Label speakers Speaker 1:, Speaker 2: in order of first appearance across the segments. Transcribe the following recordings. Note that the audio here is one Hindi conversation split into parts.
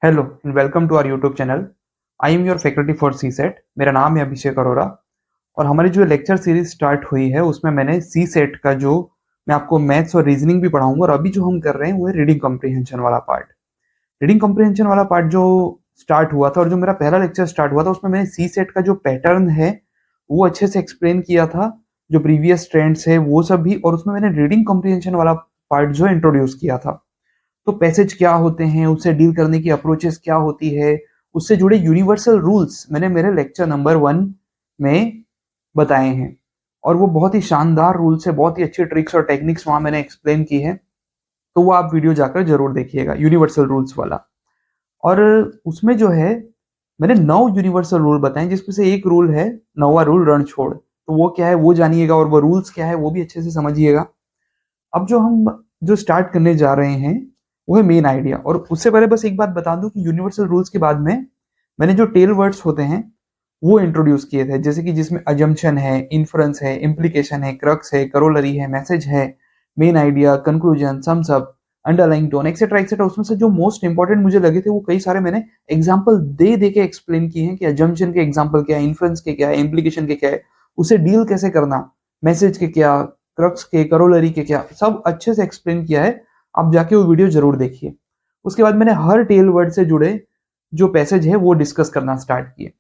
Speaker 1: Hello and welcome to our YouTube channel. I am your faculty for CSAT. मेरा नाम है अभिषेक अरोरा और हमारी जो लेक्चर सीरीज स्टार्ट हुई है उसमें मैंने सी सेट का जो मैं आपको मैथ्स और रीजनिंग भी पढ़ाऊंगा। और अभी जो हम कर रहे हैं वो है रीडिंग कॉम्प्रिहेंशन वाला पार्ट। रीडिंग कॉम्प्रिहेंशन वाला पार्ट जो स्टार्ट हुआ था और जो मेरा पहला लेक्चर स्टार्ट हुआ था उसमें मैंने सी सेट का जो पैटर्न है वो अच्छे से एक्सप्लेन किया था, जो प्रीवियस ट्रेंड्स है वो सब भी, और उसमें मैंने रीडिंग कॉम्प्रिहेंशन वाला पार्ट जो इंट्रोड्यूस किया था। तो पैसेज क्या होते हैं, उससे डील करने की अप्रोचेस क्या होती है, उससे जुड़े यूनिवर्सल रूल्स मैंने मेरे लेक्चर नंबर 1 में बताए हैं। और वो बहुत ही शानदार रूल्स है, बहुत ही अच्छी ट्रिक्स और टेक्निक्स वहां मैंने एक्सप्लेन की है। तो वो आप वीडियो जाकर जरूर देखिएगा, यूनिवर्सल रूल्स वाला। और उसमें जो है मैंने 9 यूनिवर्सल रूल बताए, जिसमें से एक रूल है 9वां रूल रण छोड़। तो वो क्या है वो जानिएगा, और वो रूल्स क्या है वो भी अच्छे से समझिएगा। अब जो हम जो स्टार्ट करने जा रहे हैं वो है मेन आइडिया। और उससे पहले बस एक बात बता दूं कि यूनिवर्सल रूल्स के बाद में मैंने जो टेल वर्ड्स होते हैं वो इंट्रोड्यूस किए थे, जैसे कि जिसमें अजम्पशन है, इन्फ्रेंस है, इम्प्लीकेशन है, क्रक्स है, करोलरी है, मैसेज है, main idea, conclusion, sums up, underlying tone, etcetera etcetera. उसमें से जो मोस्ट इंपॉर्टेंट मुझे लगे थे वो कई सारे मैंने एग्जाम्पल दे दे के एक्सप्लेन किए हैं कि अजम्पशन के एग्जाम्पल क्या है, इन्फ्रेंस के क्या है, इम्प्लीकेशन के क्या है, उसे डील कैसे करना, मैसेज के क्या, क्रक्स के, करोलरी के क्या, सब अच्छे से एक्सप्लेन किया है। आप जाके वो वीडियो जरूर देखिए। उसके बाद मैंने हर टेल वर्ड से जुड़े जो पैसेज है वो डिस्कस करना स्टार्ट किए।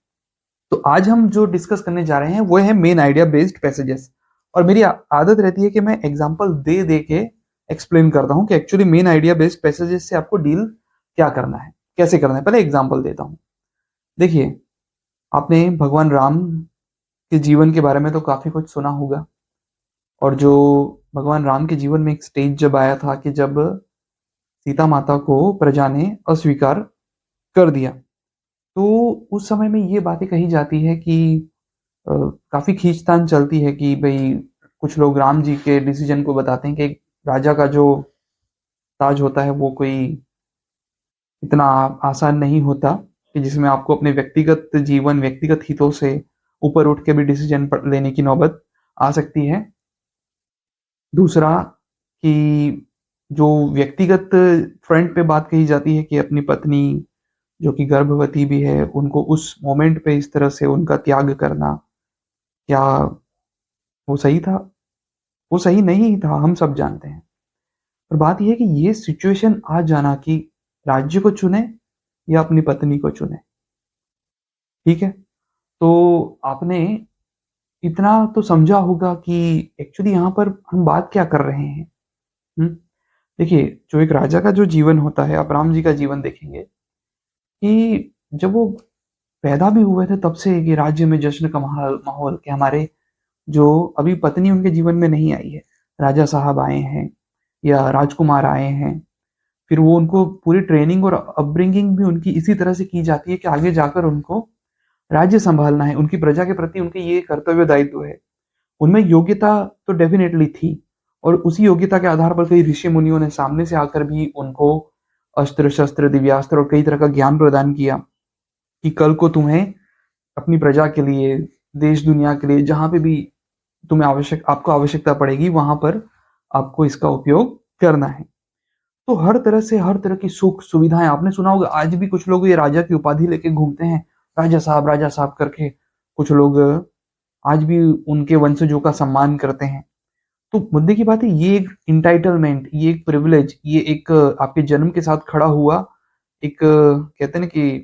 Speaker 1: तो आज हम जो डिस्कस करने जा रहे हैं वो है मेन आइडिया बेस्ड पैसेजेस। और मेरी आदत रहती है कि मैं एग्जांपल दे दे के एक्सप्लेन करता हूं कि actually main idea based passages से आपको डील क्या करना है, कैसे करना है। पहले एग्जांपल देता हूं। देखिए, आपने भगवान राम के जीवन के बारे में तो काफी कुछ सुना होगा। और जो भगवान राम के जीवन में एक स्टेज जब आया था कि जब सीता माता को प्रजा ने अस्वीकार कर दिया, तो उस समय में ये बातें कही जाती है कि अ, काफी खींचतान चलती है कि भाई कुछ लोग राम जी के डिसीजन को बताते हैं कि एक राजा का जो ताज होता है वो कोई इतना आसान नहीं होता कि जिसमें आपको अपने व्यक्तिगत जीवन, व्यक्तिगत हितों से ऊपर उठ के भी डिसीजन लेने की नौबत आ सकती है। दूसरा कि जो व्यक्तिगत फ्रंट पे बात कही जाती है कि अपनी पत्नी जो कि गर्भवती भी है उनको उस मोमेंट पे इस तरह से उनका त्याग करना, क्या वो सही था? वो सही नहीं था, हम सब जानते हैं। पर बात यह है कि ये सिचुएशन आ जाना कि राज्य को चुने या अपनी पत्नी को चुने। ठीक है, तो आपने इतना तो समझा होगा कि एक्चुअली यहाँ पर हम बात क्या कर रहे हैं। हम्म? देखिए, जो एक राजा का जो जीवन होता है, आप राम जी का जीवन देखेंगे कि जब वो पैदा भी हुए थे तब से कि राज्य में जश्न का माहौल माहौल कि हमारे जो अभी पत्नी उनके जीवन में नहीं आई है, राजा साहब आए हैं या राजकुमार आए हैं, फिर वो उनको पूरी ट्रेनिंग और अपब्रिंगिंग भी उनकी इसी तरह से की जाती है कि आगे जाकर उनको राज्य संभालना है, उनकी प्रजा के प्रति उनके ये कर्तव्य दायित्व है। उनमें योग्यता तो डेफिनेटली थी, और उसी योग्यता के आधार पर कई ऋषि मुनियों ने सामने से आकर भी उनको अस्त्र शस्त्र, दिव्यास्त्र और कई तरह का ज्ञान प्रदान किया कि कल को तुम्हें अपनी प्रजा के लिए, देश दुनिया के लिए, जहां पे भी तुम्हें आपको आवश्यकता पड़ेगी वहां पर आपको इसका उपयोग करना है। तो हर तरह से हर तरह की सुख सुविधाएं आपने सुना होगा। आज भी कुछ लोग ये राजा की उपाधि लेके घूमते हैं, राजा साहब करके। कुछ लोग आज भी उनके वंशजों का सम्मान करते हैं। तो मुद्दे की बात है, ये एक इंटाइटलमेंट, ये एक प्रिविलेज, ये एक आपके जन्म के साथ खड़ा हुआ एक कहते हैं ना कि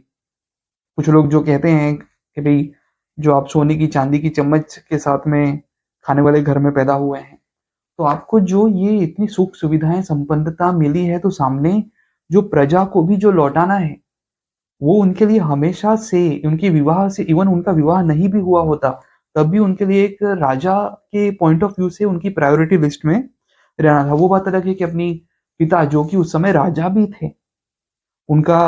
Speaker 1: कुछ लोग जो कहते हैं कि भाई जो आप सोने की चांदी की चम्मच के साथ में खाने वाले घर में पैदा हुए हैं, तो आपको जो ये इतनी सुख सुविधाएं संपन्नता मिली है, तो सामने जो प्रजा को भी जो लौटाना है वो उनके लिए हमेशा से, उनके विवाह से, इवन उनका विवाह नहीं भी हुआ होता तब भी उनके लिए एक राजा के पॉइंट ऑफ व्यू से उनकी प्रायोरिटी लिस्ट में रहना था। वो बात अलग है कि अपनी पिता जो कि उस समय राजा भी थे, उनका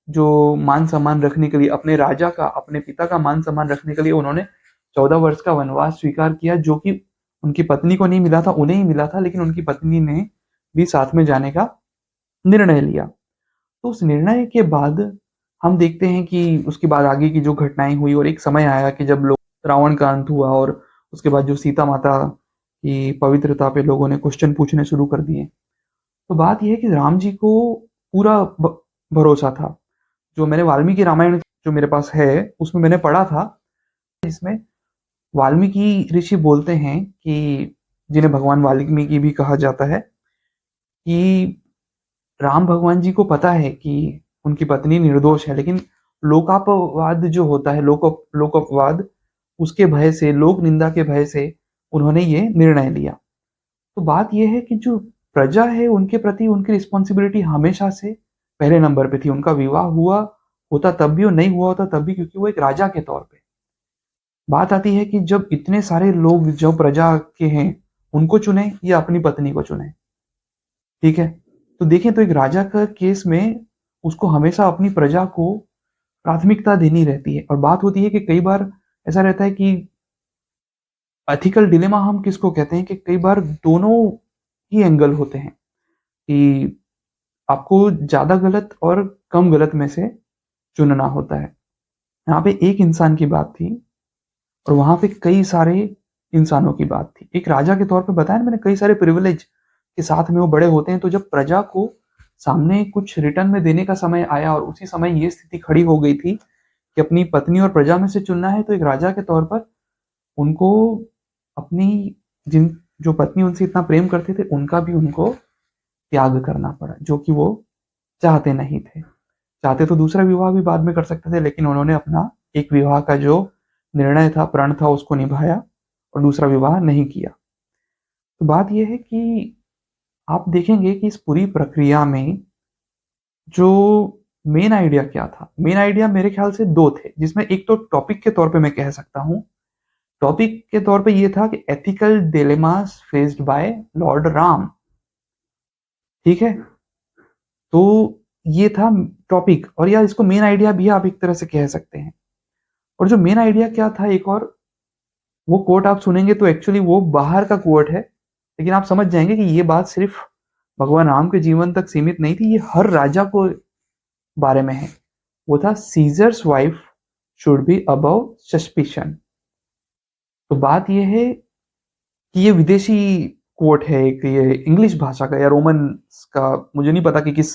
Speaker 1: जो मान सम्मान रखने के लिए, अपने राजा का, अपने पिता का मान सम्मान रखने के लिए उन्होंने 14 वर्ष का वनवास स्वीकार किया, जो कि उनकी पत्नी को नहीं मिला था, उन्हें ही मिला था। लेकिन उनकी पत्नी ने भी साथ में जाने का निर्णय लिया। तो उस निर्णय के बाद हम देखते हैं कि उसके बाद आगे की जो घटनाएं हुई, और एक समय आया कि जब लोग रावण का अंत हुआ, और उसके बाद जो सीता माता की पवित्रता पे लोगों ने क्वेश्चन पूछने शुरू कर दिए। तो बात यह है कि राम जी को पूरा भरोसा था। जो मैंने वाल्मीकि रामायण जो मेरे पास है उसमें मैंने पढ़ा था, इसमें वाल्मीकि ऋषि बोलते हैं कि जिन्हें भगवान वाल्मीकि भी कहा जाता है कि राम भगवान जी को पता है कि उनकी पत्नी निर्दोष है, लेकिन लोकापवाद जो होता है, लोकअपवाद, उसके भय से, लोक निंदा के भय से उन्होंने ये निर्णय लिया। तो बात यह है कि जो प्रजा है उनके प्रति उनकी रिस्पॉन्सिबिलिटी हमेशा से पहले नंबर पे थी। उनका विवाह हुआ होता तब भी और नहीं हुआ होता तब भी, क्योंकि वो एक राजा के तौर पे। बात आती है कि जब इतने सारे लोग जो प्रजा के हैं उनको चुने या अपनी पत्नी को चुने, ठीक है। तो देखें तो एक राजा का केस में उसको हमेशा अपनी प्रजा को प्राथमिकता देनी रहती है। और बात होती है कि कई बार ऐसा रहता है कि एथिकल डिलेमा हम किसको कहते हैं कि कई बार दोनों ही एंगल होते हैं कि आपको ज्यादा गलत और कम गलत में से चुनना होता है। यहाँ पे एक इंसान की बात थी और वहां पे कई सारे इंसानों की बात थी। एक राजा के तौर पे बताया ना मैंने, कई सारे प्रिविलेज के साथ में वो बड़े होते हैं। तो जब प्रजा को सामने कुछ रिटर्न में देने का समय आया और उसी समय ये स्थिति खड़ी हो गई थी कि अपनी पत्नी और प्रजा में से चुनना है, तो एक राजा के तौर पर उनको अपनी जिन जो पत्नी उनसे इतना प्रेम करते थे उनका भी उनको त्याग करना पड़ा, जो कि वो चाहते नहीं थे। चाहते तो दूसरा विवाह भी बाद में कर सकते थे, लेकिन उन्होंने अपना एक विवाह का जो निर्णय था, प्रण था, उसको निभाया और दूसरा विवाह नहीं किया। तो बात यह है कि आप देखेंगे कि इस पूरी प्रक्रिया में जो मेन आइडिया क्या था, मेन आइडिया मेरे ख्याल से दो थे, जिसमें एक तो टॉपिक के तौर पे मैं कह सकता हूं। टॉपिक के तौर पे ये था कि ethical dilemmas faced by Lord Ram, ठीक है। तो ये था टॉपिक, और या इसको मेन आइडिया भी आप एक तरह से कह सकते हैं। और जो मेन आइडिया क्या था, एक और वो कोट आप सुनेंगे तो एक्चुअली वो बाहर का कोट है, लेकिन आप समझ जाएंगे कि ये बात सिर्फ भगवान राम के जीवन तक सीमित नहीं थी, ये हर राजा को बारे में है। वो था seizures wife should be above suspicion. तो बात ये है कि ये विदेशी कोट है, एक ये इंग्लिश भाषा का या रोमन का, मुझे नहीं पता कि किस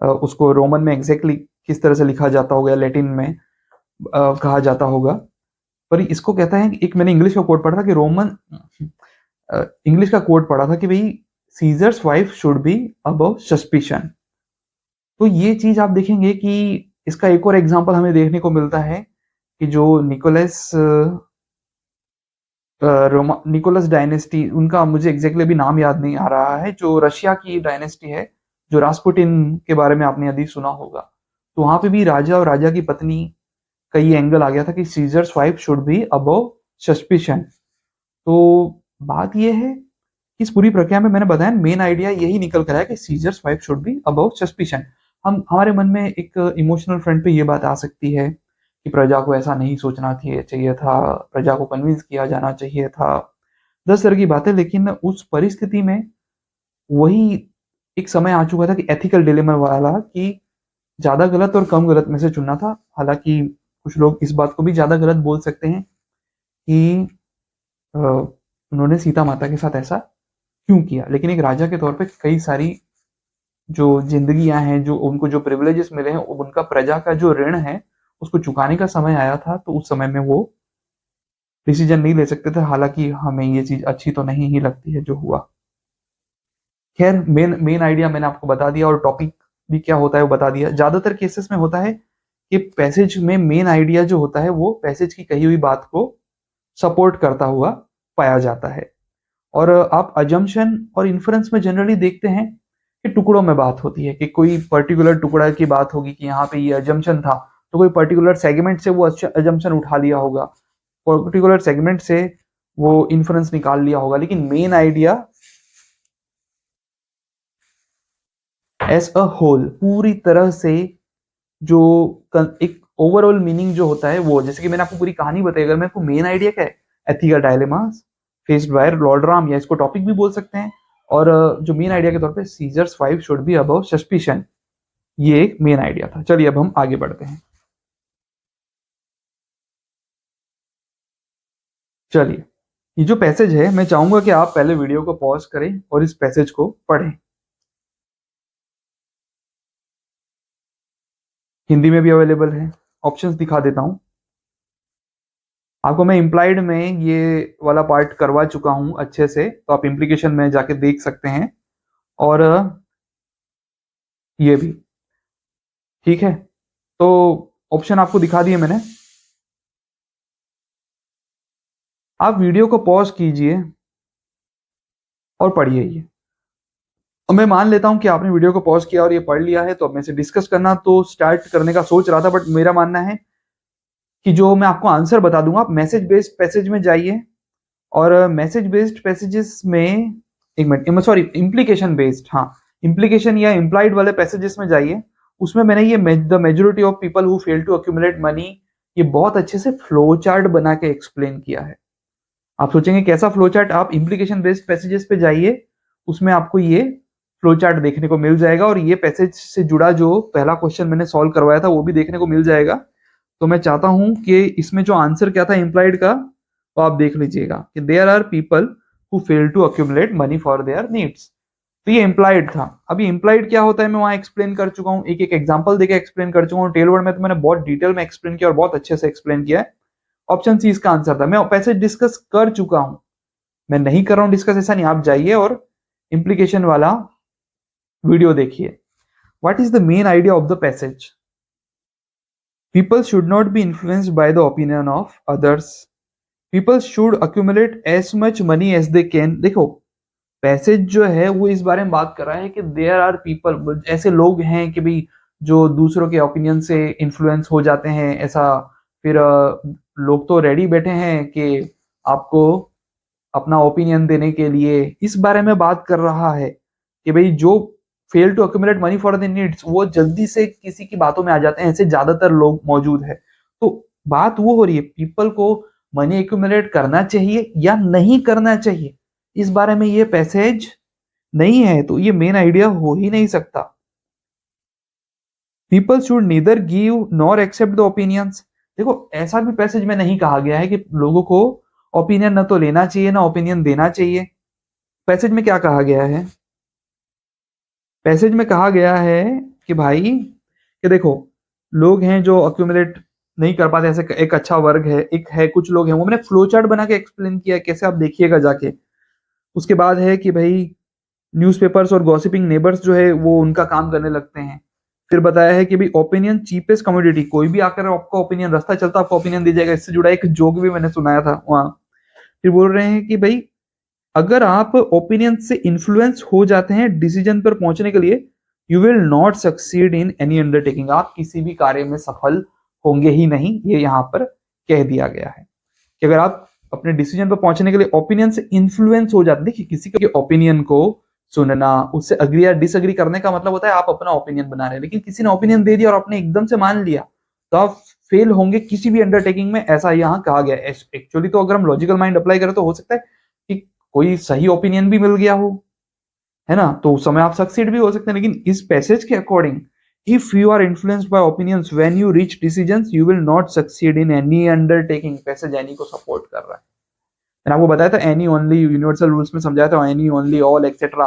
Speaker 1: उसको रोमन में एग्जैक्टली किस तरह से लिखा जाता होगा या लैटिन में कहा जाता होगा। पर इसको कहता है, एक मैंने इंग्लिश का कोट पढ़ा था कि रोमन इंग्लिश का कोट पढ़ा था कि भाई seizures wife should be above suspicion. तो ये चीज आप देखेंगे कि इसका एक और एग्जांपल हमें देखने को मिलता है कि जो निकोलस डायनेस्टी, उनका मुझे एग्जैक्टली अभी नाम याद नहीं आ रहा है, जो रशिया की डायनेस्टी है, जो रास्पुटिन के बारे में आपने यदि सुना होगा, तो वहां पे भी राजा और राजा की पत्नी का ये एंगल आ गया था कि seizures wife should be above suspicion. तो बात ये है कि इस पूरी प्रक्रिया में मैंने बताया मेन आइडिया यही निकल कर आया कि seizures wife should be above suspicion. हम हमारे मन में एक इमोशनल फ्रंट पे ये बात आ सकती है कि प्रजा को ऐसा नहीं सोचना चाहिए था, प्रजा को कन्विंस किया जाना चाहिए था, 10 तरह की बातें। लेकिन उस परिस्थिति में वही एक समय आ चुका था कि एथिकल डिलेमा वाला, कि ज्यादा गलत और कम गलत में से चुनना था। हालांकि कुछ लोग इस बात को भी ज्यादा गलत बोल सकते हैं कि उन्होंने सीता माता के साथ ऐसा क्यों किया, लेकिन एक राजा के तौर पे कई सारी जो जिंदगियां हैं, जो उनको जो प्रिविलेजेस मिले हैं, उनका प्रजा का जो ऋण है उसको चुकाने का समय आया था। तो उस समय में वो डिसीजन नहीं ले सकते थे। हालांकि हमें ये चीज अच्छी तो नहीं ही लगती है जो हुआ। खैर, मेन मेन आइडिया मैंने आपको बता दिया और टॉपिक भी क्या होता है वो बता दिया। ज्यादातर केसेस में होता है कि पैसेज में मेन आइडिया जो होता है वो पैसेज की कही हुई बात को सपोर्ट करता हुआ पाया जाता है। और आप अजम्पशन और इन्फ्रेंस में जनरली देखते हैं कि टुकड़ों में बात होती है, कि कोई पर्टिकुलर टुकड़ा की बात होगी कि यहाँ पे ये अजम्पशन था, तो कोई पर्टिकुलर सेगमेंट से वो अजम्पशन उठा लिया होगा, पर्टिकुलर सेगमेंट से वो इन्फ्रेंस निकाल लिया होगा। लेकिन main idea as a whole, पूरी तरह से जो एक ओवरऑल मीनिंग जो होता है वो, जैसे कि मैंने आपको पूरी कहानी बताई, अगर मैं आपको मेन आइडिया क्या है, ethical dilemmas faced by Lord Ram, या इसको टॉपिक भी बोल सकते हैं। और जो मेन आइडिया के तौर पे seizures wife should be above suspicion, ये एक मेन आइडिया था। चलिए अब हम आगे बढ़ते हैं। चलिए, ये जो पैसेज है, मैं चाहूंगा कि आप पहले वीडियो को पॉज करें और इस पैसेज को पढ़ें। हिंदी में भी अवेलेबल है। ऑप्शंस दिखा देता हूँ आपको। मैं इम्प्लाइड में ये वाला पार्ट करवा चुका हूँ अच्छे से, तो आप इम्प्लीकेशन में जाके देख सकते हैं। और ये भी ठीक है। तो ऑप्शन आपको दिखा दिए मैंने। आप वीडियो को पॉज कीजिए और पढ़िए ये। अब मैं मान लेता हूं कि आपने वीडियो को पॉज किया और ये पढ़ लिया है, तो अब मैं से डिस्कस करना तो स्टार्ट करने का सोच रहा था, बट मेरा मानना है कि जो मैं आपको आंसर बता दूंगा, आप मैसेज बेस्ड पैसेज में जाइए। और मैसेज बेस्ड पैसेजेस में, एक मिनट, सॉरी, इम्प्लीकेशन बेस्ड, हाँ, इम्प्लीकेशन या इम्प्लाइड वाले पैसेजेस में जाइए। उसमें मैंने ये the majority of people who fail to accumulate money, ये बहुत अच्छे से फ्लो चार्ट बना के एक्सप्लेन किया है। आप सोचेंगे कैसा फ्लो चार्ट? आप इम्प्लीकेशन बेस्ड पैसेजेस पे जाइए, उसमें आपको ये फ्लो चार्ट देखने को मिल जाएगा, और ये पैसेज से जुड़ा जो पहला क्वेश्चन मैंने सॉल्व करवाया था वो भी देखने को मिल जाएगा। तो मैं चाहता हूं कि इसमें जो आंसर क्या था इम्प्लाइड का, तो आप देख लीजिएगा कि there are people who fail to accumulate money for their needs. तो ये इम्प्लाइड था। अभी इम्प्लाइड क्या होता है मैं वहां एक्सप्लेन कर चुका हूँ, एक एक एग्जांपल देके एक्सप्लेन कर चुका हूँ। टेलवर्ड में तो मैंने बहुत डिटेल में एक्सप्लेन किया और बहुत अच्छे से एक्सप्लेन किया है। ऑप्शन सी इसका आंसर था। मैं पैसेज डिस्कस कर चुका हूं, मैं नहीं कर रहा हूं डिस्कस, ऐसा नहीं। आप जाइए और इम्प्लीकेशन वाला वीडियो देखिए। What is the main idea of the passage? People should not be influenced by the opinion of others. People should accumulate as much money as they can. देखो, पैसेज जो है वो इस बारे में बात कर रहा है कि देयर आर पीपल, ऐसे लोग हैं कि भाई जो दूसरों के ओपिनियन से इन्फ्लुएंस हो जाते हैं, ऐसा। फिर लोग तो रेडी बैठे हैं कि आपको अपना ओपिनियन देने के लिए। इस बारे में बात कर रहा है कि भाई जो fail to accumulate money for the needs, वो जल्दी से किसी की बातों में आ जाते हैं, ऐसे ज्यादातर लोग मौजूद है। तो बात वो हो रही है, पीपल को मनी एक्यूमुलेट करना चाहिए या नहीं करना चाहिए, इस बारे में ये पैसेज नहीं है। तो ये मेन आइडिया हो ही नहीं सकता। People should neither give nor accept the opinions. देखो, ऐसा भी पैसेज में नहीं कहा गया है कि लोगों को ओपिनियन ना तो लेना चाहिए ना ओपिनियन देना चाहिए। पैसेज में क्या कहा गया है? पैसेज में कहा गया है कि भाई, कि देखो, लोग हैं जो अक्यूमुलेट नहीं कर पाते, ऐसे एक अच्छा वर्ग है, एक है कुछ लोग हैं, वो मैंने फ्लो चार्ट बना के एक्सप्लेन किया है कैसे, आप देखिएगा जाके। उसके बाद है कि भाई न्यूज़पेपर्स और गॉसिपिंग नेबर्स जो है वो उनका काम करने लगते हैं। फिर बताया है कि भाई ओपिनियन चीपेस्ट कमोडिटी, कोई भी आकर आपका ओपिनियन, रास्ता चलता आपका ओपिनियन दे जाएगा। इससे जुड़ा एक जोक भी मैंने सुनाया था वहां। फिर बोल रहे हैं कि भाई अगर आप ओपिनियन से इन्फ्लुएंस हो जाते हैं डिसीजन पर पहुंचने के लिए, you will not succeed in any undertaking. आप किसी भी कार्य में सफल होंगे ही नहीं, ये यहाँ पर कह दिया गया है कि अगर आप अपने डिसीजन पर पहुंचने के लिए ओपिनियन से इन्फ्लुएंस हो जाते, देखिए किसी के ओपिनियन को सुनना, उससे अग्री या डिसअग्री करने का मतलब होता है आप अपना ओपिनियन बना रहे हैं। लेकिन किसी ने ओपिनियन दे दिया और आपने एकदम से मान लिया, तो आप फेल होंगे किसी भी अंडरटेकिंग में, ऐसा यहाँ कहा गया है। एक्चुअली तो अगर हम लॉजिकल माइंड अप्लाई करें तो हो सकता है कि कोई सही ओपिनियन भी मिल गया हो, है ना, तो उस समय आप सक्सीड भी हो सकते हैं। लेकिन इस पैसेज के according, if you are influenced by opinions when you reach decisions, you will not succeed in any undertaking. Passage any को सपोर्ट कर रहा है। मैंने आपको बताया था एनी ओनली, यूनिवर्सल रूल्स में समझाया था, एनी ओनली ऑल एक्सेट्रा,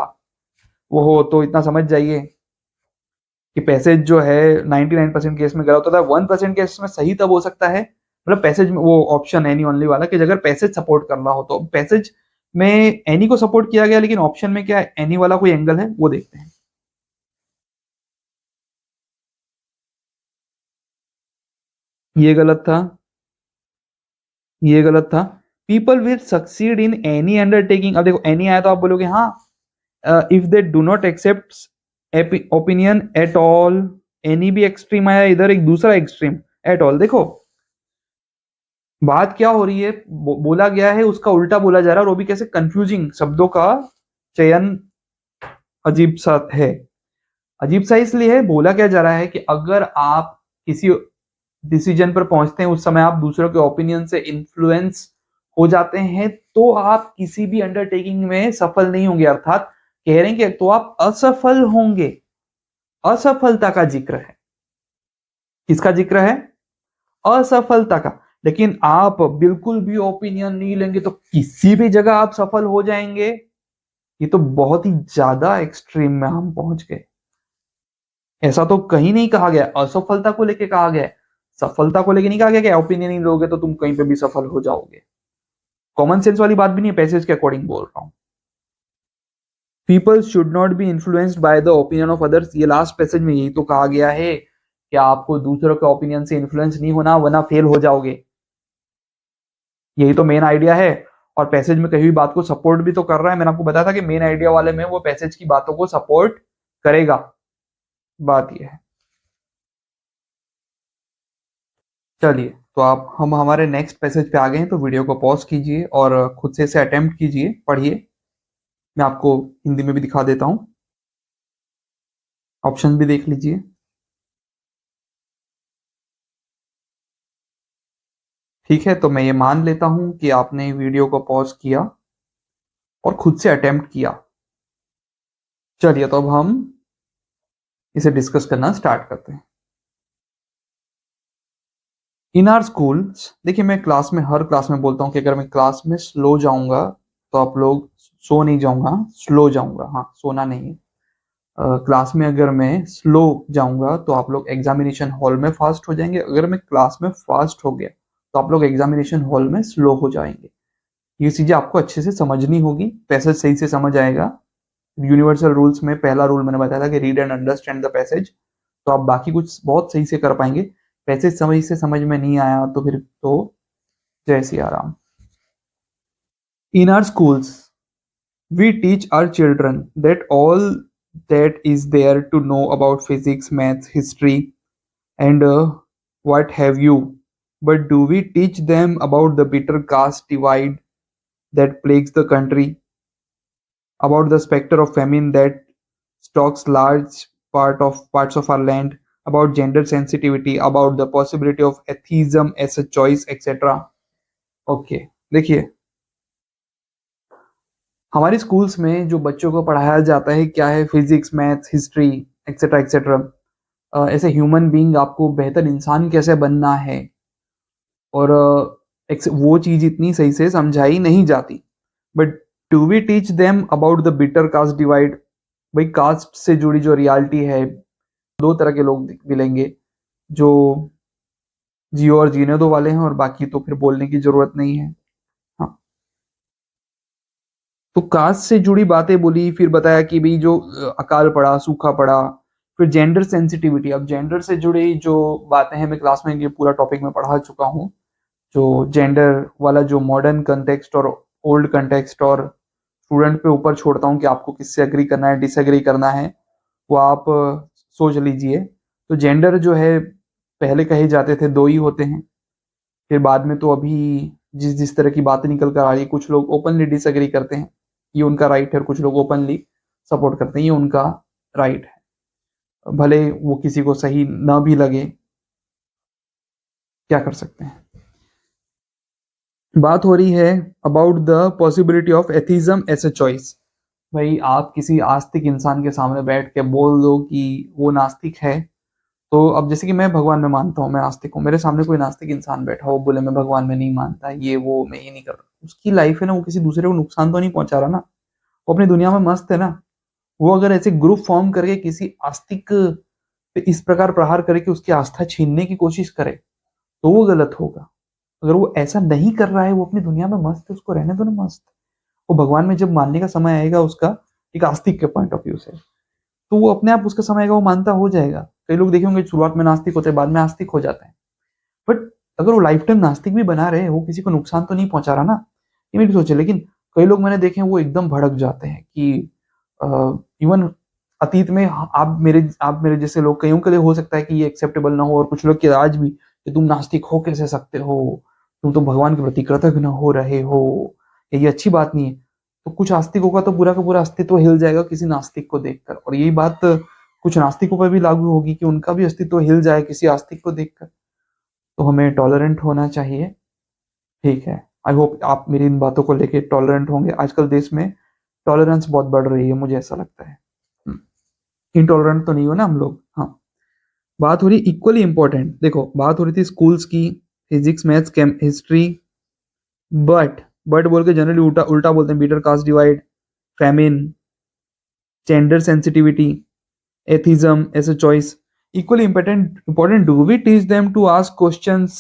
Speaker 1: वो हो तो इतना समझ जाइए कि पैसेज जो है 99% केस में गलत होता है, 1% केस में सही तब हो सकता है। मतलब पैसेज में वो ऑप्शन एनी ओनली वाला, कि अगर पैसेज सपोर्ट कर रहा हो, तो पैसेज में एनी को सपोर्ट किया गया, लेकिन ऑप्शन में क्या एनी वाला कोई एंगल है वो देखते हैं। ये गलत था, ये गलत था। People will succeed in any undertaking. अब देखो एनी आया तो आप बोलोगे हाँ, if they do not accept opinion at all. Any भी एक्सट्रीम आया, इधर एक दूसरा एक्सट्रीम एट ऑल। देखो बात क्या हो रही है, बोला गया है उसका उल्टा बोला जा रहा है, और वो भी कैसे, कंफ्यूजिंग शब्दों का चयन अजीब सा है। अजीब सा इसलिए है, बोला क्या जा रहा है कि अगर आप किसी डिसीजन पर पहुंचते हैं, उस समय आप दूसरों के ओपिनियन से इन्फ्लुएंस हो जाते हैं, तो आप किसी भी अंडरटेकिंग में सफल नहीं होंगे। अर्थात कह रहे हैं कि तो आप असफल होंगे। असफलता का जिक्र है। किसका जिक्र है? असफलता का। लेकिन आप बिल्कुल भी ओपिनियन नहीं लेंगे तो किसी भी जगह आप सफल हो जाएंगे। ये तो बहुत ही ज्यादा एक्सट्रीम में हम पहुंच गए। ऐसा तो कहीं नहीं कहा गया, असफलता को लेके कहा गया है, सफलता को लेके नहीं कहा गया कि ओपिनियन नहीं लोगे तो तुम कहीं पे भी सफल हो जाओगे। कॉमन सेंस वाली बात भी नहीं है, पैसेज के अकॉर्डिंग बोल रहा हूँ। People should not be influenced by the opinion of others, ये लास्ट पैसेज में यही तो कहा गया है कि आपको दूसरों के ओपिनियन से इन्फ्लुएंस नहीं होना, वरना फेल हो जाओगे। यही तो मेन आइडिया है। और पैसेज में कही हुई बात को सपोर्ट भी तो कर रहा है। मैंने आपको बताया था कि मेन आइडिया वाले में वो पैसेज की बातों को सपोर्ट करेगा। बात ये है। चलिए, तो आप हम हमारे नेक्स्ट पैसेज पे आ गए हैं, तो वीडियो को पॉज कीजिए और खुद से इसे अटेम्प्ट कीजिए, पढ़िए। मैं आपको हिंदी में भी दिखा देता हूँ, ऑप्शन भी देख लीजिए। ठीक है, तो मैं ये मान लेता हूं कि आपने वीडियो को पॉज किया और खुद से अटेम्प्ट किया। चलिए, तो अब हम इसे डिस्कस करना स्टार्ट करते हैं। इन आर स्कूल्स, देखिए मैं क्लास में, हर क्लास में बोलता हूँ कि अगर मैं क्लास में स्लो जाऊंगा तो आप लोग, सो नहीं जाऊंगा, स्लो जाऊंगा, हाँ सोना नहीं है। क्लास में अगर मैं स्लो जाऊंगा तो आप लोग एग्जामिनेशन हॉल में फास्ट हो जाएंगे, अगर मैं क्लास में फास्ट हो गया तो आप लोग एग्जामिनेशन हॉल में स्लो हो जाएंगे। ये चीजें आपको अच्छे से समझनी होगी, पैसेज सही से समझ आएगा। यूनिवर्सल रूल्स में पहला रूल मैंने बताया था कि read and understand the passage, तो आप बाकी कुछ बहुत सही से कर पाएंगे। पैसेज समझ में नहीं आया तो फिर तो जय Siya Ram. In our schools we teach our children that all that is there to know about physics, maths, history, and what have you. But do we teach them about the bitter caste divide that plagues the country, about the specter of famine that stalks large parts of our land, about gender sensitivity, about the possibility of atheism as a choice, etc. Okay, देखिए हमारे स्कूल्स में जो बच्चों को पढ़ाया जाता है क्या है, physics, maths, history, etcetera etcetera. ऐसे ह्यूमन बीइंग आपको बेहतर इंसान कैसे बनना है, और वो चीज इतनी सही से समझाई नहीं जाती। But do we teach them about the bitter caste divide, भाई कास्ट से जुड़ी जो रियलिटी है, दो तरह के लोग मिलेंगे, जो जियो और जीने दो वाले हैं, और बाकी तो फिर बोलने की जरूरत नहीं है। हाँ, तो कास्ट से जुड़ी बातें बोली, फिर बताया कि भाई जो अकाल पड़ा, सूखा पड़ा, फिर जेंडर सेंसिटिविटी। अब जेंडर से जुड़ी जो बातें हैं, मैं क्लास में ये पूरा टॉपिक में पढ़ा चुका हूँ। जो जेंडर वाला जो मॉडर्न कंटेक्स्ट और ओल्ड कंटेक्स्ट, और स्टूडेंट पे ऊपर छोड़ता हूँ कि आपको किससे एग्री करना है, डिसएग्री करना है, वो आप सोच लीजिए। तो जेंडर जो है, पहले कहे जाते थे दो ही होते हैं, फिर बाद में तो अभी जिस जिस तरह की बातें निकल कर आ रही है, कुछ लोग ओपनली डिसएग्री करते हैं, ये उनका राइट है, और कुछ लोग ओपनली सपोर्ट करते हैं, ये उनका राइट है, भले वो किसी को सही ना भी लगे, क्या कर सकते हैं। बात हो रही है about the possibility of atheism as a choice. भाई आप किसी आस्तिक इंसान के सामने बैठ के बोल दो कि वो नास्तिक है, तो अब जैसे कि मैं भगवान में मानता हूँ, मैं आस्तिक हूँ, मेरे सामने कोई नास्तिक इंसान बैठा हो, बोले मैं भगवान में नहीं मानता, ये वो मैं ये नहीं करता, उसकी लाइफ है ना, वो किसी दूसरे को नुकसान तो नहीं पहुंचा रहा ना, वो अपनी दुनिया में मस्त है ना। वो अगर ऐसे ग्रुप फॉर्म करके किसी आस्तिक पे इस प्रकार प्रहार करे कि उसकी आस्था छीनने की कोशिश करे, तो वो गलत होगा। अगर वो ऐसा नहीं कर रहा है, वो अपनी दुनिया में मस्त है, उसको रहने दो ना मस्त। वो भगवान में जब मानने का समय आएगा उसका, एक आस्तिक के पॉइंट ऑफ व्यू से, तो वो अपने आप उसका समय आएगा, वो मानता हो जाएगा। कई लोग देखे होंगे शुरुआत में नास्तिक होते हैं, बाद में आस्तिक हो जाते हैं। बट अगर वो लाइफ टाइम नास्तिक भी बना रहे, वो किसी को नुकसान तो नहीं पहुंचा रहा ना, ये मेरी सोच है। लेकिन कई लोग मैंने देखे हैं वो एकदम भड़क जाते हैं कि इवन अतीत में आप मेरे जैसे लोग, कईयों के लिए हो सकता है कि ये एक्सेप्टेबल ना हो, और कुछ लोग के आज भी कि तुम नास्तिक हो कैसे सकते हो, तुम तो भगवान के प्रति कृतज्ञ हो रहे हो, ये अच्छी बात नहीं है। तो कुछ आस्तिकों का तो पूरा का पूरा अस्तित्व हिल जाएगा किसी नास्तिक को देखकर, और यही बात कुछ नास्तिकों पर भी लागू होगी कि उनका भी अस्तित्व हिल जाए किसी आस्तिक को देखकर। तो हमें टॉलरेंट होना चाहिए। ठीक है, आई होप आप मेरी इन बातों को लेके टॉलरेंट होंगे। आजकल देश में टॉलरेंस बहुत बढ़ रही है, मुझे ऐसा लगता है। इनटॉलरेंट तो नहीं हो ना हम लोग। हाँ, बात हो रही इक्वली इंपॉर्टेंट, देखो बात हो रही थी स्कूल्स की, फिजिक्स, मैथ्स, हिस्ट्री, बट बोल के जनरली उल्टा उल्टा बोलते हैं, bitter caste divide, famine, gender sensitivity, atheism as a choice, equally important do we teach them to ask questions.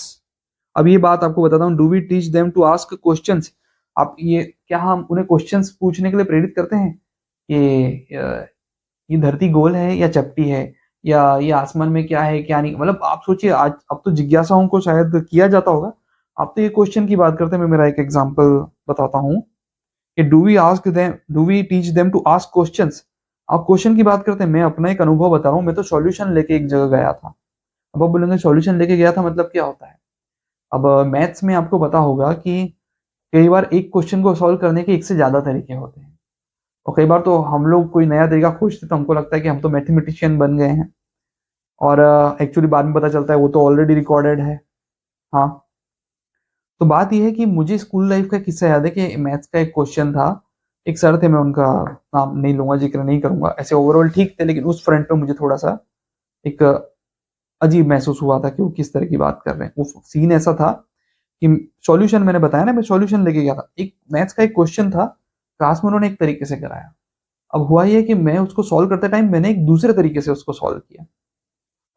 Speaker 1: अब ये बात आपको बताता हूँ, do we teach them to ask questions. आप ये क्या हम उन्हें क्वेश्चंस पूछने के लिए प्रेरित करते हैं कि ये धरती गोल है या चपटी है, या ये आसमान में क्या है क्या नहीं, मतलब आप सोचिए, आज अब तो जिज्ञासाओं को शायद किया जाता होगा, आप तो ये क्वेश्चन की बात करते हैं। मैं मेरा एक एग्जांपल बताता हूँ कि do we teach them to ask questions. आप क्वेश्चन की बात करते हैं, मैं अपना एक अनुभव बता रहा हूँ। मैं तो सॉल्यूशन लेके एक जगह गया था। अब आप बोलेंगे सॉल्यूशन लेके गया था मतलब क्या होता है। अब मैथ्स में आपको पता होगा कि कई बार एक क्वेश्चन को सॉल्व करने के एक से ज्यादा तरीके होते हैं, और कई बार तो हम लोग कोई नया तरीका खोजते तो हमको लगता है कि हम तो मैथमेटिशियन बन गए हैं, और एक्चुअली बाद में पता चलता है वो तो ऑलरेडी रिकॉर्डेड है। हाँ, तो बात ये है कि मुझे स्कूल लाइफ का किस्सा याद है कि मैथ्स का एक क्वेश्चन था। एक सर थे, मैं उनका नाम नहीं लूंगा, जिक्र नहीं करूंगा, ऐसे ओवरऑल ठीक थे, लेकिन उस फ्रंट पे मुझे थोड़ा सा एक अजीब महसूस हुआ था कि वो किस तरह की बात कर रहे हैं। वो सीन ऐसा था कि सॉल्यूशन, मैंने बताया ना, मैं सॉल्यूशन लेके गया था, एक मैथ्स का एक क्वेश्चन था, क्लास में उन्होंने एक तरीके से कराया। अब हुआ ये कि मैं उसको सॉल्व करते टाइम मैंने एक दूसरे तरीके से उसको सॉल्व किया,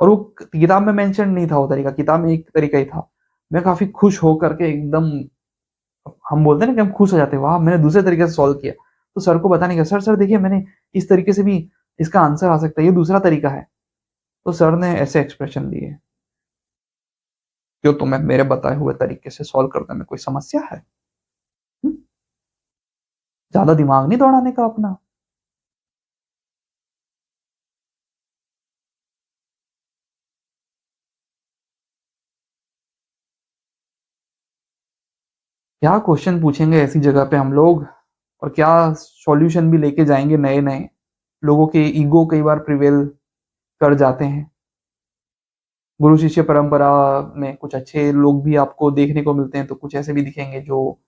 Speaker 1: और वो किताब में मेंशन नहीं था वो तरीका, किताब में एक तरीका ही था। मैं काफी खुश होकर के एकदम, हम बोलते हैं ना कि हम खुश हो जाते हैं, वाह मैंने दूसरे तरीके से सॉल्व किया। तो सर को बताने का, सर सर देखिए मैंने इस तरीके से भी इसका आंसर आ सकता है, ये दूसरा तरीका है। तो सर ने ऐसे एक्सप्रेशन दिए, क्यों तुम्हें मेरे बताए हुए तरीके से सॉल्व करने में कोई समस्या है? हम्म? ज्यादा दिमाग नहीं दौड़ाने का अपना। क्या क्वेश्चन पूछेंगे ऐसी जगह पे हम लोग, और क्या सॉल्यूशन भी लेके जाएंगे नए नए। लोगों के ईगो कई बार प्रिवेल कर जाते हैं। गुरु शिष्य परंपरा में कुछ अच्छे लोग भी आपको देखने को मिलते हैं, तो कुछ ऐसे भी दिखेंगे जो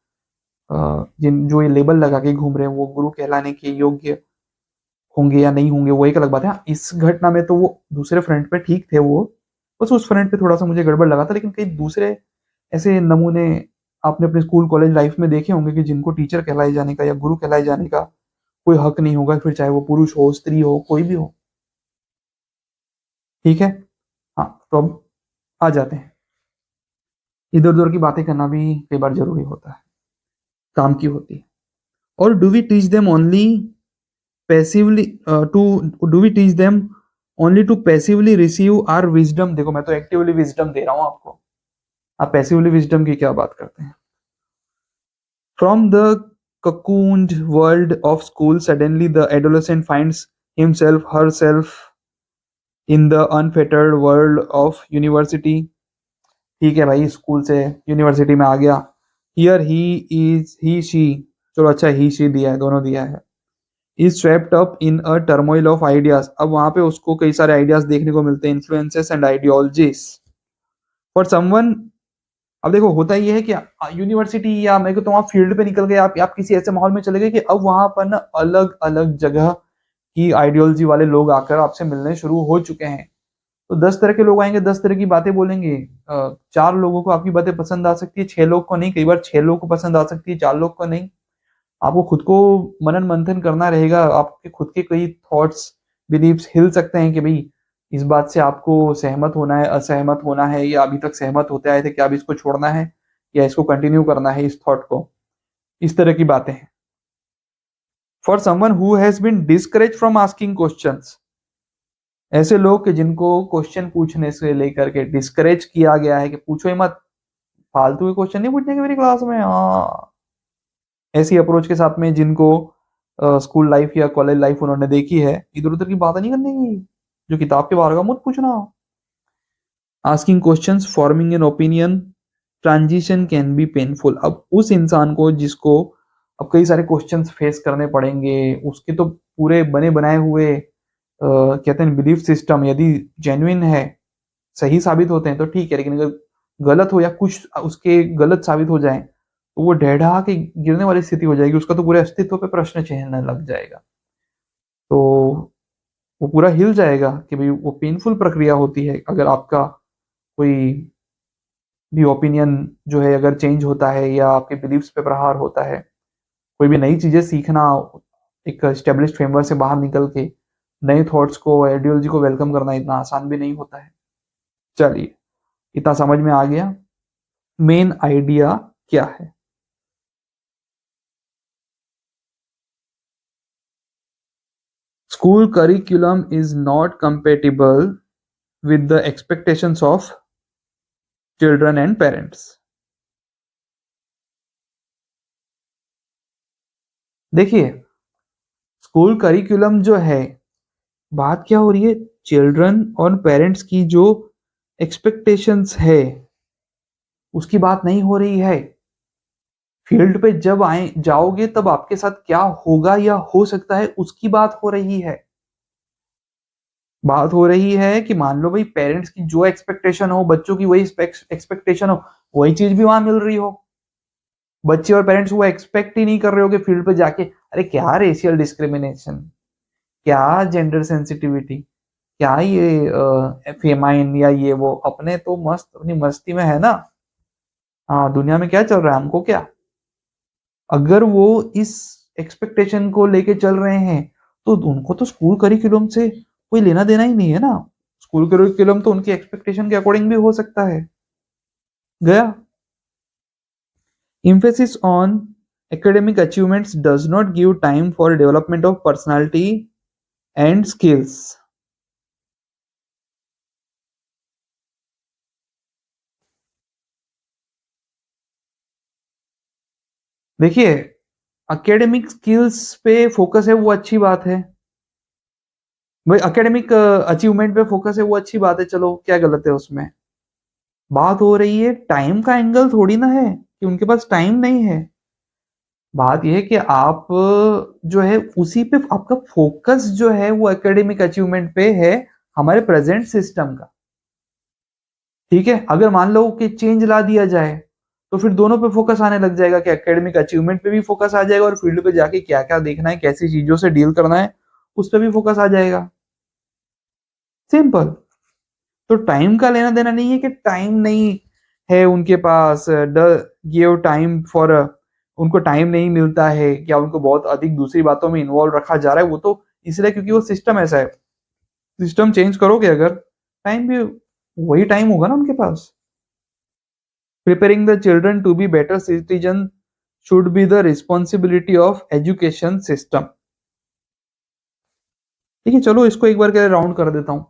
Speaker 1: जिन जो ये लेबल लगा के घूम रहे हैं वो गुरु कहलाने के योग्य होंगे या नहीं होंगे, वो एक अलग बात है। हाँ, इस घटना में तो वो दूसरे फ्रंट पे ठीक थे वो, बस उस फ्रंट पे थोड़ा सा मुझे गड़बड़ लगा था। लेकिन कई दूसरे ऐसे नमूने आपने अपने स्कूल कॉलेज लाइफ में देखे होंगे कि जिनको टीचर कहलाए जाने का या गुरु कहलाए जाने का कोई हक नहीं होगा, फिर चाहे वो पुरुष हो, स्त्री हो, कोई भी हो। ठीक है। हाँ, तो अब आ जाते हैं, इधर उधर की बातें करना भी कई बार जरूरी होता है, काम की होती है। और do we teach them only passively to do we teach them only to passively receive our wisdom? देखो मैं तो एक्टिवली विजडम दे रहा हूँ आपको, आप पैसिवली विजडम की क्या बात करते हैं? From the cocooned world of school, suddenly the adolescent finds himself, herself in the unfettered world of university। ठीक है भाई, स्कूल से यूनिवर्सिटी में आ गया। Here he is, he she, चलो अच्छा ही शी दिया है, दोनों दिया है। Is swept up in a turmoil of ideas, अब वहां पे उसको कई सारे आइडियाज देखने को मिलते हैं, influences and ideologies for someone. अब देखो होता ये है कि यूनिवर्सिटी या मैं कहता हूँ आप फील्ड पे निकल गए, आप किसी ऐसे माहौल में चले गए कि अब वहां पर ना अलग अलग जगह की आइडियोलॉजी वाले लोग आकर आपसे मिलने शुरू हो चुके हैं। तो 10 तरह के लोग आएंगे, 10 तरह की बातें बोलेंगे। 4 लोगों को आपकी बातें पसंद आ सकती है, 6 लोग को नहीं, कई बार 6 लोग को पसंद आ सकती है, 4 लोग को नहीं। आपको खुद को मनन मंथन करना रहेगा, आपके खुद के कई थॉट्स, बिलीव्स हिल सकते हैं कि भाई इस बात से आपको सहमत होना है, असहमत होना है, या अभी तक सहमत होते आए थे, क्या अभी इसको छोड़ना है या इसको कंटिन्यू करना है, इस थॉट को। इस तरह की बातें हैं। For someone who has been discourage from asking questions, ऐसे लोग कि जिनको क्वेश्चन पूछने से लेकर के डिस्करेज किया गया है कि पूछो ही मत, फालतू के क्वेश्चन नहीं पूछने के मेरी क्लास में। हाँ, ऐसी अप्रोच के साथ में जिनको स्कूल लाइफ या कॉलेज लाइफ उन्होंने देखी है, इधर उधर की बातें नहीं करने की, जो किताब के बाहर का मत पूछना। Asking questions, forming an opinion, transition can be painful. अब उस इंसान को जिसको अब कई सारे क्वेश्चंस फेस करने पड़ेंगे, उसके तो पूरे बने बनाए हुए कहते हैं बिलीफ सिस्टम यदि जेन्युइन है, सही साबित होते हैं तो ठीक है, लेकिन अगर गलत हो या कुछ उसके गलत साबित हो जाए तो वो ढह के गिरने वाली स्थिति हो जाएगी, उसका तो पूरे अस्तित्व पे प्रश्न चिन्ह लग जाएगा। तो वो पूरा हिल जाएगा कि भाई वो पेनफुल प्रक्रिया होती है अगर आपका कोई भी ओपिनियन जो है अगर चेंज होता है या आपके बिलीव्स पे प्रहार होता है, कोई भी नई चीजें सीखना एक एस्टेब्लिश्ड फ्रेमवर्क से बाहर निकल के, नए थॉट्स को, आइडियोलॉजी को वेलकम करना इतना आसान भी नहीं होता है। चलिए, इतना समझ में आ गया मेन आइडिया क्या है। School curriculum is not compatible with the expectations of children and parents। देखिए, स्कूल करिकुलम जो है, बात क्या हो रही है, चिल्ड्रन और पेरेंट्स की जो एक्सपेक्टेशंस है उसकी बात नहीं हो रही है। फील्ड पे जब आए जाओगे तब आपके साथ क्या होगा या हो सकता है उसकी बात हो रही है। बात हो रही है कि मान लो भाई पेरेंट्स की जो एक्सपेक्टेशन हो, बच्चों की वही एक्सपेक्टेशन हो, वही चीज भी वहां मिल रही हो। बच्चे और पेरेंट्स वो एक्सपेक्ट ही नहीं कर रहे हो कि फील्ड पे जाके अरे क्या रेशियल डिस्क्रिमिनेशन, क्या जेंडर सेंसिटिविटी, क्या ये फेमाइन या ये वो, अपने तो मस्त अपनी मस्ती में है ना। हाँ, दुनिया में क्या चल रहा है हमको क्या। अगर वो इस एक्सपेक्टेशन को लेके चल रहे हैं तो उनको तो स्कूल करिकुलम से कोई लेना देना ही नहीं है ना। स्कूल करिकुलम तो उनकी एक्सपेक्टेशन के अकॉर्डिंग भी हो सकता है। गया। Emphasis on academic achievements does not give time for development of personality and skills। देखिए, एकेडमिक स्किल्स पे फोकस है वो अच्छी बात है भाई, एकेडमिक अचीवमेंट पे फोकस है वो अच्छी बात है, चलो क्या गलत है उसमें। बात हो रही है टाइम का, एंगल थोड़ी ना है कि उनके पास टाइम नहीं है। बात यह है कि आप जो है उसी पे आपका फोकस जो है वो एकेडमिक अचीवमेंट पे है, हमारे प्रेजेंट सिस्टम का। ठीक है, अगर मान लो कि चेंज ला दिया जाए तो फिर दोनों पे फोकस आने लग जाएगा कि एकेडमिक अचीवमेंट पे भी फोकस आ जाएगा और फील्ड पे जाके क्या क्या देखना है, कैसी चीजों से डील करना है, उस पर भी फोकस आ जाएगा। सिंपल। तो टाइम का लेना देना नहीं है कि टाइम नहीं है उनके पास, गिव टाइम फॉर, उनको टाइम नहीं मिलता है या उनको बहुत अधिक दूसरी बातों में इन्वॉल्व रखा जा रहा है, वो तो इसलिए क्योंकि वो सिस्टम ऐसा है। सिस्टम चेंज करोगे अगर, टाइम भी वही टाइम होगा ना उनके पास। Preparing the children to be better citizens should be the responsibility of education system। ठीक है, चलो इसको एक बार के राउंड कर देता हूं।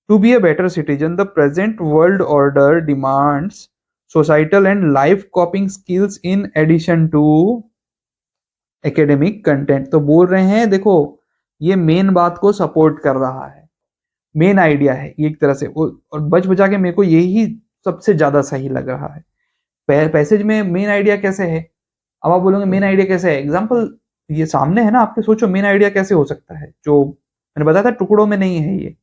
Speaker 1: To be a better citizen the present world order demands societal and life coping skills in addition to academic content. तो बोल रहे हैं देखो, ये मेन बात को सपोर्ट कर रहा है, मेन आइडिया है एक तरह से वो, और बच बचा के मेरे को यही सबसे ज्यादा सही लग रहा है। पैसेज में मेन आइडिया कैसे है। अब आप बोलोगे मेन आइडिया कैसे है, एग्जाम्पल ये सामने है ना आपके, सोचो मेन आइडिया कैसे हो सकता है। जो मैंने बताया था टुकड़ों में नहीं है ये।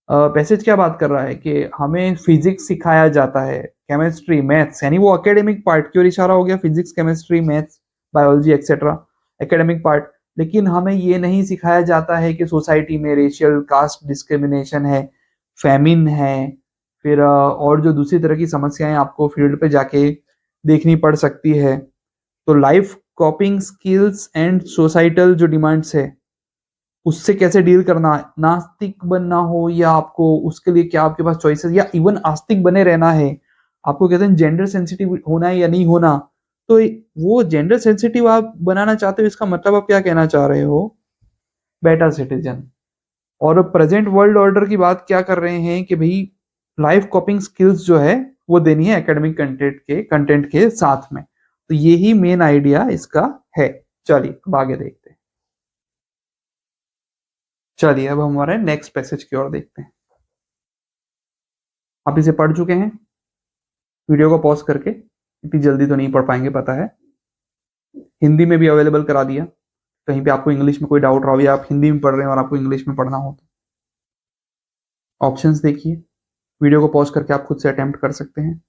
Speaker 1: पैसेज क्या बात कर रहा है कि हमें फिजिक्स सिखाया जाता है, केमिस्ट्री मैथ्स, यानी वो एकेडमिक पार्ट की ओर इशारा हो गया, physics chemistry maths biology etcetera, academic part. लेकिन हमें ये नहीं सिखाया जाता है कि सोसाइटी में रेशियल कास्ट डिस्क्रिमिनेशन है, फैमिन है, फिर और जो दूसरी तरह की समस्याएं आपको फील्ड पे जाके देखनी पड़ सकती है। तो life coping skills and societal जो डिमांड्स है उससे कैसे डील करना, नास्तिक बनना हो या आपको उसके लिए क्या आपके पास चॉइसेस, या इवन आस्तिक बने रहना है, आपको कहते हैं जेंडर सेंसिटिव होना है या नहीं होना। तो वो जेंडर सेंसिटिव आप बनाना चाहते हो, इसका मतलब आप क्या कहना चाह रहे हो, बेटर सिटीजन। और प्रेजेंट वर्ल्ड ऑर्डर की बात क्या कर रहे हैं कि भाई लाइफ कॉपिंग स्किल्स जो है वो देनी है एकेडमिक कंटेंट के साथ में। तो यही मेन आइडिया इसका है। चलिए अब आगे देखते हैं। चलिए अब हम हमारे नेक्स्ट पैसेज की ओर देखते हैं। आप इसे पढ़ चुके हैं, वीडियो को पॉज करके, इतनी जल्दी तो नहीं पढ़ पाएंगे पता है। हिंदी में भी अवेलेबल करा दिया, कहीं पे आपको इंग्लिश में कोई डाउट रहा हो या आप हिंदी में पढ़ रहे हैं और आपको इंग्लिश में पढ़ना हो तो ऑप्शंस देखिए, वीडियो को पॉज करके आप खुद से अटेम्प्ट कर सकते हैं।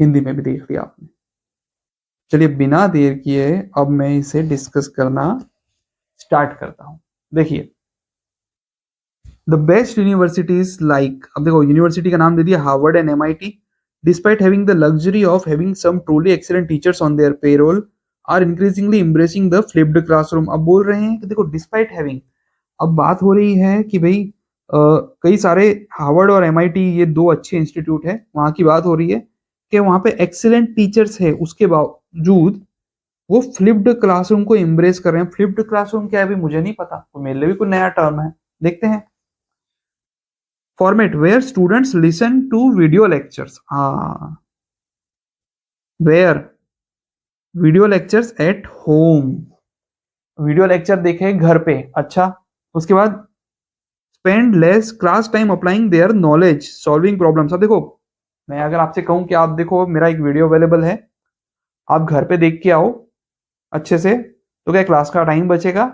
Speaker 1: हिंदी में भी देख लिया आपने। चलिए बिना देर किए अब मैं इसे डिस्कस करना स्टार्ट करता हूं। देखिए, द बेस्ट यूनिवर्सिटीज लाइक, अब देखो यूनिवर्सिटी का नाम दे दिया Harvard and MIT, despite having the luxury of having some truly excellent teachers on their payroll are increasingly embracing the flipped classroom. अब बोल रहे हैं कि देखो डिस्पाइट हैविंग, अब बात हो रही है कि भाई कई सारे हार्वर्ड और एमआईटी ये 2 अच्छे इंस्टीट्यूट है, वहाँ की बात हो रही है कि वहाँ पे एक्सीलेंट टीचर्स है, उसके बावजूद वो फ्लिप्ड क्लासरूम को एम्ब्रेस कर रहे हैं। फ्लिप्ड क्लासरूम क्या है अभी मुझे नहीं पता, तो मेरे लिए भी कोई नया टर्म है, देखते हैं। Format where students listen to video lectures, हाँ, where video lectures at home, video lecture देखे घर पे, अच्छा। उसके बाद spend less class time applying their knowledge solving problems. अब देखो, मैं अगर आपसे कहूं कि आप देखो मेरा एक वीडियो अवेलेबल है, आप घर पे देख के आओ अच्छे से, तो क्या क्लास का टाइम बचेगा,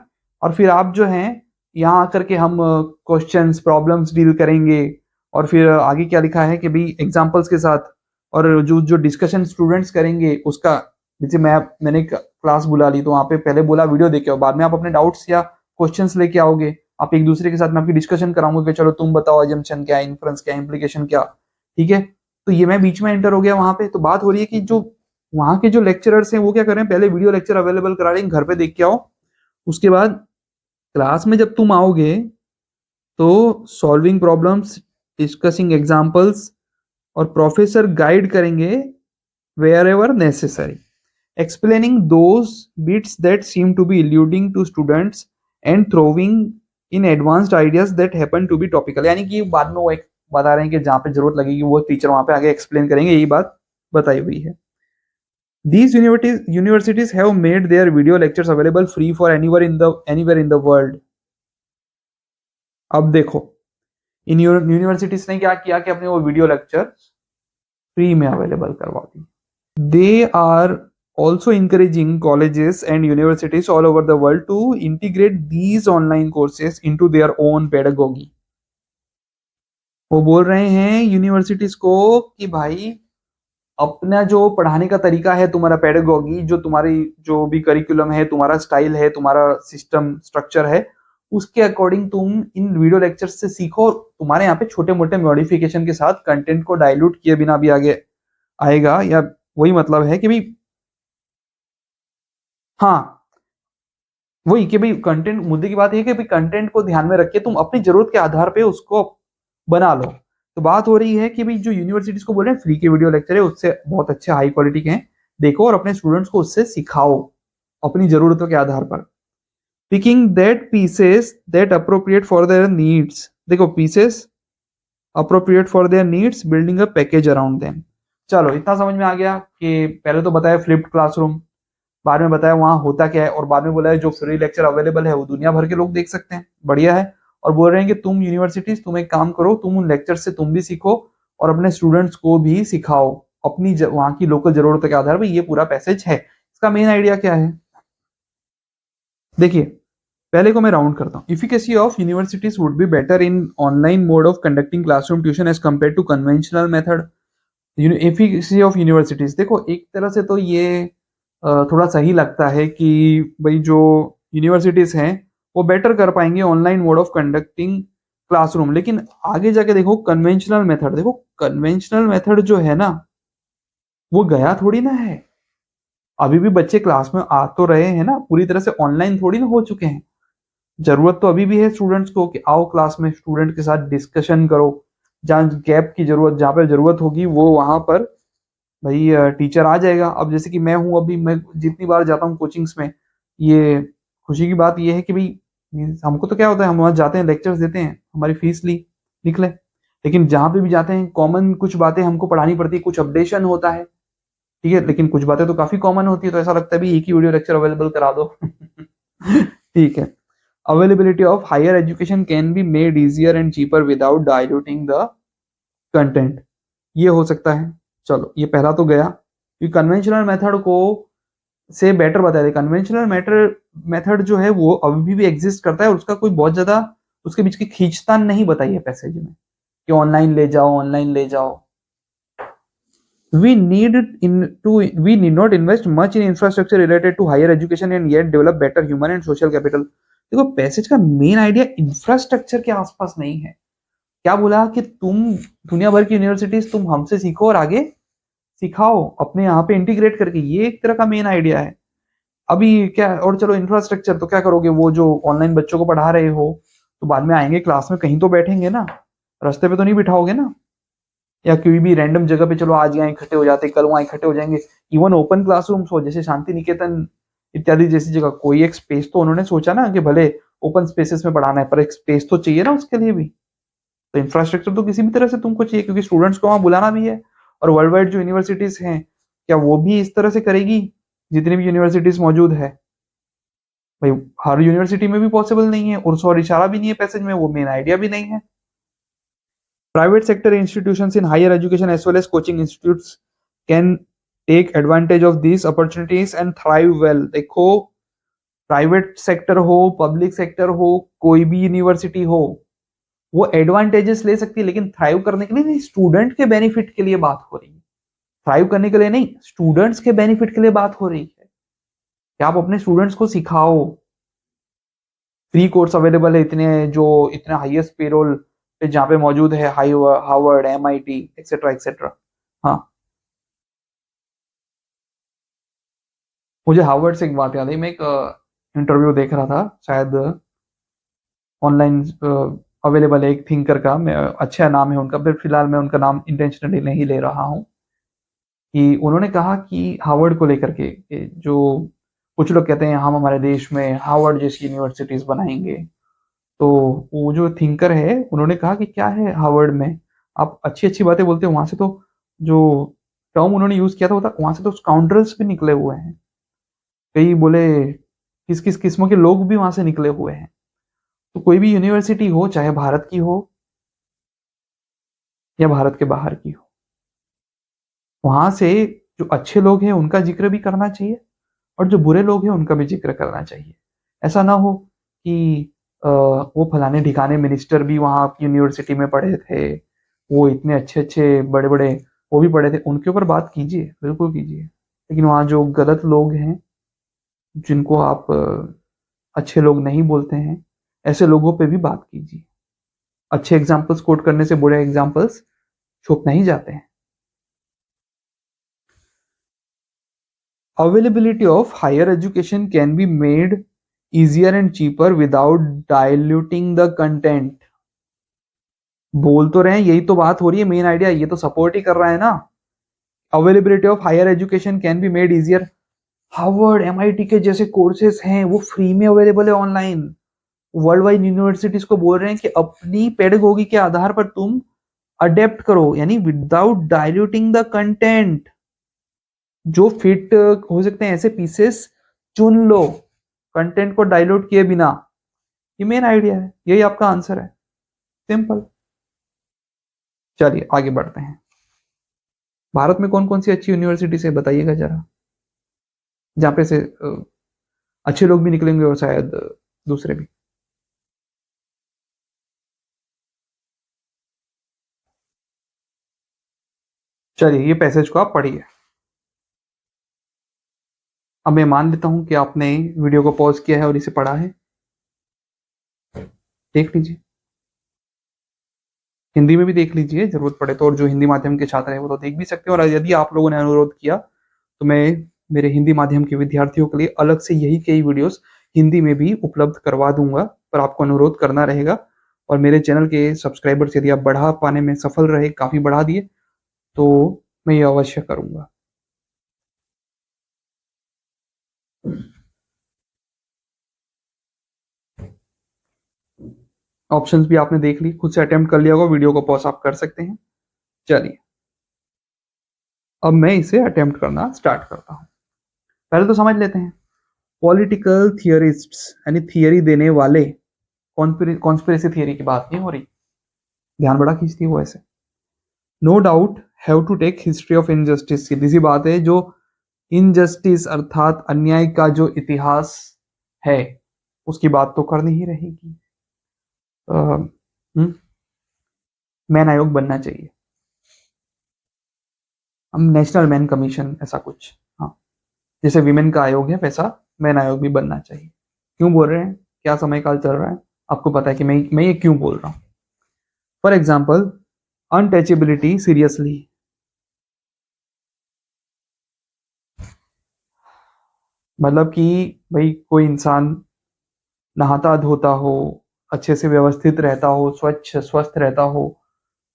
Speaker 1: और फिर आप जो हैं यहाँ आकर के हम क्वेश्चंस प्रॉब्लम्स डील करेंगे, और फिर आगे क्या लिखा है कि भाई एग्जांपल्स के साथ, और जो जो डिस्कशन स्टूडेंट्स करेंगे उसका, जैसे मैंने क्लास बुला ली तो वहाँ पे पहले बोला वीडियो देखे आओ, बाद में आप अपने डाउट्स या क्वेश्चंस लेके आओगे, आप एक दूसरे के साथ में आपकी डिस्कशन कराऊंगा कि चलो तुम बताओ अजम्पशन क्या है, इन्फ्रेंस क्या है, इम्प्लीकेशन क्या, ठीक है। तो ये मैं बीच में एंटर हो गया वहां पे, तो बात हो रही है कि जो वहां के जो लेक्चरर्स हैं वो क्या कर रहे हैं, पहले वीडियो लेक्चर अवेलेबल करा रहे हैं, घर पे देख के आओ, उसके बाद क्लास में जब तुम आओगे तो सॉल्विंग प्रॉब्लम्स, डिस्कसिंग एग्जांपल्स, और प्रोफेसर गाइड करेंगे wherever necessary, explaining those bits that seem to be eluding to students and throwing in advanced ideas that happen to be topical. यानी कि बाद में वो एक बता रहे हैं कि जहां पे जरूरत लगेगी वो टीचर वहां पे आगे एक्सप्लेन करेंगे, यही बात बताई हुई है। These universities have made their video lectures available free for anywhere in the world. अब देखो, इन यूनिवर्सिटीज ने क्या किया कि अपने वो वीडियो लेक्चर फ्री में अवेलेबल करवा दी। They are also encouraging colleges and universities all over the world to integrate these online courses into their own pedagogy. वो बोल रहे हैं यूनिवर्सिटीज को कि भाई अपना जो पढ़ाने का तरीका है, तुम्हारा पेडागोगी, जो तुम्हारी जो भी करिकुलम है, तुम्हारा स्टाइल है, तुम्हारा सिस्टम स्ट्रक्चर है, उसके अकॉर्डिंग तुम इन वीडियो लेक्चर्स से सीखो। तुम्हारे यहाँ पे छोटे मोटे मॉडिफिकेशन के साथ कंटेंट को डाइल्यूट किए बिना भी आगे आएगा, या वही मतलब है कि भाई, हाँ, वही कि भाई कंटेंट, मुद्दे की बात यह है कि भाई कंटेंट को ध्यान में रख के तुम अपनी जरूरत के आधार पे उसको बना लो। तो बात हो रही है कि भाई जो यूनिवर्सिटीज को बोल रहे हैं फ्री के वीडियो लेक्चर है, उससे बहुत अच्छे हाई क्वालिटी के हैं, देखो और अपने स्टूडेंट्स को उससे सिखाओ अपनी जरूरतों के आधार पर। Picking that pieces that appropriate for their needs, देखो pieces appropriate for their needs, building a package around them. चलो इतना समझ में आ गया कि पहले तो बताया फ्लिप्ड क्लासरूम, बाद में बताया वहां होता क्या है, और बाद में बोला है जो फ्री लेक्चर अवेलेबल है वो दुनिया भर के लोग देख सकते हैं, बढ़िया है। और बोल रहे हैं कि तुम यूनिवर्सिटीज, तुम एक काम करो, तुम उन लेक्चर से तुम भी सीखो और अपने स्टूडेंट्स को भी सिखाओ अपनी वहां की लोकल जरूरतों के आधार पर। ये पूरा पैसेज है, इसका मेन आइडिया क्या है देखिए, पहले को मैं राउंड करता हूँ। Efficacy of universities would be better in online mode of conducting classroom tuition as compare to conventional method. Efficacy of universities, देखो एक तरह से तो ये थोड़ा सही लगता है कि भाई जो यूनिवर्सिटीज हैं वो बेटर कर पाएंगे online mode of conducting classroom, लेकिन आगे जाके देखो कन्वेंशनल मेथड, देखो कन्वेंशनल मेथड जो है ना वो गया थोड़ी ना है, अभी भी बच्चे क्लास में आ तो रहे हैं ना, पूरी तरह से ऑनलाइन थोड़ी ना हो चुके हैं। जरूरत तो अभी भी है स्टूडेंट्स को कि आओ क्लास में स्टूडेंट के साथ डिस्कशन करो, जहाँ गैप की जरूरत, जहाँ पर जरूरत होगी वो वहां पर भाई टीचर आ जाएगा। अब जैसे कि मैं हूँ, अभी मैं जितनी बार जाता हूँ कोचिंग्स में, ये खुशी की बात ये है कि भाई हमको तो क्या होता है, हम वहाँ जाते हैं, लेक्चर्स देते हैं, हमारी फीस ली, निकले, लेकिन जहाँ पे भी जाते हैं कॉमन कुछ बातें हमको पढ़ानी पड़ती है, कुछ अपडेशन होता है, ठीक है, लेकिन कुछ बातें तो काफी कॉमन होती है, तो ऐसा लगता है भी एक ही वीडियो लेक्चर अवेलेबल करा दो। ठीक है। Availability of higher education can be made easier and cheaper without diluting the content, ये हो सकता है। चलो ये पहला तो गया कि कन्वेंशनल मेथड को से बेटर बताया था। कन्वेंशनल मेथड जो है वो अभी भी एग्जिस्ट करता है, और उसका कोई बहुत ज्यादा उसके बीच की खींचतान नहीं बताई है पैसेज में कि ऑनलाइन ले जाओ, ऑनलाइन ले जाओ। We need not invest much in infrastructure related to higher education and yet develop better human and social capital। देखो पैसेज का मेन आइडिया इंफ्रास्ट्रक्चर के आसपास नहीं है, क्या बोला कि तुम दुनिया भर की यूनिवर्सिटीज तुम हमसे सीखो और आगे सिखाओ अपने यहाँ पे इंटीग्रेट करके, ये एक तरह का मेन आइडिया है। अभी क्या, और चलो इंफ्रास्ट्रक्चर तो क्या करोगे, वो जो ऑनलाइन बच्चों को पढ़ा रहे हो तो बाद में आएंगे क्लास में कहीं तो बैठेंगे ना, रास्ते पे तो नहीं बिठाओगे ना, या कोई भी रैंडम जगह पे चलो आज यहाँ इकट्ठे हो जाते, कल वहाँ इकट्ठे हो जाएंगे। इवन ओपन क्लासरूम्स हो जैसे शांति निकेतन इत्यादि जैसी जगह, कोई एक स्पेस तो उन्होंने सोचा ना कि भले ओपन स्पेसेस में पढ़ाना है पर एक स्पेस तो चाहिए ना उसके लिए भी। तो इंफ्रास्ट्रक्चर तो किसी भी तरह से तुमको चाहिए, क्योंकि स्टूडेंट्स को वहाँ बुलाना भी है। और वर्ल्ड वाइड जो यूनिवर्सिटीज हैं, क्या वो भी इस तरह से करेगी? जितनी भी यूनिवर्सिटीज मौजूद है भाई, हर यूनिवर्सिटी में भी पॉसिबल नहीं है, और इशारा भी नहीं है पैसेज में, वो मेन आइडिया भी नहीं है। Private sector institutions in higher education as well as coaching institutes can take advantage of these opportunities and thrive well. देखो, प्राइवेट सेक्टर हो, पब्लिक सेक्टर हो, कोई भी यूनिवर्सिटी हो, वो एडवांटेजेस ले सकती है, लेकिन थ्राइव करने के लिए नहीं, स्टूडेंट के बेनिफिट के लिए बात हो रही है। थ्राइव करने के लिए नहीं, स्टूडेंट्स के बेनिफिट के लिए बात हो रही है कि आप अपने स्टूडेंट्स को सिखाओ। फ्री कोर्स अवेलेबल है इतने, जो इतने हाईएस्ट पेरोल पे जहाँ पे मौजूद है, हार्वर्ड, एमआईटी एक्सेट्रा एक्सेट्रा। हाँ, मुझे हार्वर्ड से एक बात याद है। मैं एक इंटरव्यू देख रहा था, शायद ऑनलाइन अवेलेबल है, एक थिंकर का। मैं अच्छा नाम है उनका, फिर फिलहाल मैं उनका नाम इंटेंशनली नहीं ले रहा हूँ। कि उन्होंने कहा कि हार्वर्ड को लेकर के कि जो कुछ लोग कहते हैं हम हमारे देश में हार्वर्ड जैसी यूनिवर्सिटीज बनाएंगे। तो वो जो थिंकर है उन्होंने कहा कि क्या है हार्वर्ड में, आप अच्छी अच्छी बातें बोलते हो, वहां से तो जो टर्म उन्होंने यूज किया था वो था, वहां से तो स्काउंड्रल्स भी निकले हुए हैं। कई बोले किस किस किस्म के लोग भी वहां से निकले हुए हैं। तो कोई भी यूनिवर्सिटी हो, चाहे भारत की हो या भारत के बाहर की हो, वहां से जो अच्छे लोग हैं उनका जिक्र भी करना चाहिए, और जो बुरे लोग हैं उनका भी जिक्र करना चाहिए। ऐसा ना हो कि वो फलाने ढिकाने मिनिस्टर भी वहाँ यूनिवर्सिटी में पढ़े थे, वो इतने अच्छे अच्छे बड़े बड़े वो भी पढ़े थे, उनके ऊपर बात कीजिए, बिल्कुल कीजिए। लेकिन वहाँ जो गलत लोग हैं, जिनको आप अच्छे लोग नहीं बोलते हैं, ऐसे लोगों पे भी बात कीजिए। अच्छे एग्जाम्पल्स कोट करने से बुरे एग्जाम्पल्स छुप नहीं जाते हैं। Availability of higher education can be made easier and cheaper without diluting the content. बोल तो रहे हैं, यही तो बात हो रही है, मेन आइडिया ये तो सपोर्ट ही कर रहा है ना। Availability of higher education can be made easier. Harvard, MIT के जैसे कोर्सेज हैं वो फ्री में अवेलेबल है ऑनलाइन। वर्ल्ड वाइड यूनिवर्सिटीज को बोल रहे हैं कि अपनी पेडागोगी के आधार पर तुम अडेप्ट करो, यानी विदाउट डाइल्यूटिंग द कंटेंट। जो फिट हो सकते हैं ऐसे पीसेस चुन लो, कंटेंट को डाइल्यूट किए बिना। ये मेन आइडिया है, यही आपका आंसर है, सिंपल। चलिए आगे बढ़ते हैं। भारत में कौन कौन सी अच्छी यूनिवर्सिटी से बताइएगा जरा, जहाँ पे से अच्छे लोग भी निकलेंगे और शायद दूसरे भी। चलिए ये पैसेज को आप पढ़िए। अब मैं मान लेता हूं कि आपने वीडियो को पॉज किया है और इसे पढ़ा है, देख लीजिए। हिंदी में भी देख लीजिए जरूरत पड़े तो, और जो हिंदी माध्यम के छात्र हैं वो तो देख भी सकते हैं। और यदि आप लोगों ने अनुरोध किया तो मैं मेरे हिंदी माध्यम के विद्यार्थियों के लिए अलग से यही कई वीडियोस हिंदी में भी उपलब्ध करवा दूंगा, पर आपको अनुरोध करना रहेगा। और मेरे चैनल के सब्सक्राइबर्स यदि आप बढ़ा पाने में सफल रहे, काफी बढ़ा दिए, तो मैं ये अवश्य करूंगा। ऑप्शंस भी आपने देख ली, खुद से अटेम्प्ट कर लिया होगा, वीडियो को पॉज आप कर सकते हैं। चलिए अब मैं इसे अटेम्प्ट करना स्टार्ट करता हूँ। पहले तो समझ लेते हैं, पॉलिटिकल थियरिस्ट्स यानी थियरी देने वाले, कॉन्स्पिरेसी थियरी की बात नहीं हो रही, ध्यान बड़ा खींचती है वो ऐसे। No doubt have to take history of injustice, सीधी सी बात है, जो इनजस्टिस अर्थात अन्याय का जो इतिहास है उसकी बात तो करनी ही रहेगी। मैन आयोग बनना चाहिए, हम नेशनल मैन कमीशन ऐसा कुछ, हाँ, जैसे विमेन का आयोग है वैसा मैन आयोग भी बनना चाहिए। क्यों बोल रहे हैं, क्या समय काल चल रहा है, आपको पता है कि मैं ये क्यों बोल रहा हूँ। फॉर एग्जाम्पल अनटचेबिलिटी, सीरियसली, मतलब कि भाई कोई इंसान नहाता धोता हो, अच्छे से व्यवस्थित रहता हो, स्वच्छ स्वस्थ रहता हो,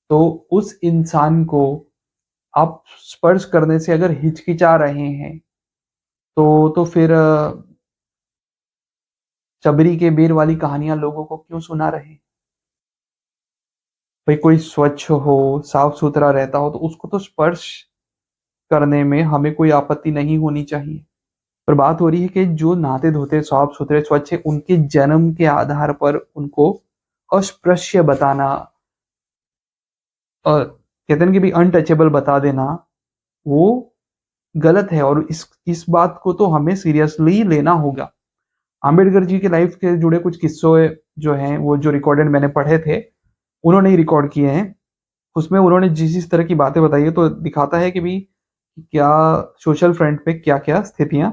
Speaker 1: तो उस इंसान को आप स्पर्श करने से अगर हिचकिचा रहे हैं, तो फिर शबरी के बेर वाली कहानियां लोगों को क्यों सुना रहे? भाई कोई स्वच्छ हो, साफ सुथरा रहता हो, तो उसको तो स्पर्श करने में हमें कोई आपत्ति नहीं होनी चाहिए। पर बात हो रही है कि जो नहाते धोते साफ सुथरे स्वच्छ है, उनके जन्म के आधार पर उनको अस्पृश्य बताना, कहते हैं कि भी अनटचेबल बता देना, वो गलत है। और इस बात को तो हमें सीरियसली लेना होगा। आम्बेडकर जी के लाइफ के जुड़े कुछ किस्से जो हैं, वो जो रिकॉर्डेड मैंने पढ़े थे, उन्होंने ही रिकॉर्ड किए हैं। उसमें उन्होंने जिस तरह की बातें बताई है, तो दिखाता है कि भी क्या सोशल फ्रंट पे क्या क्या स्थितियां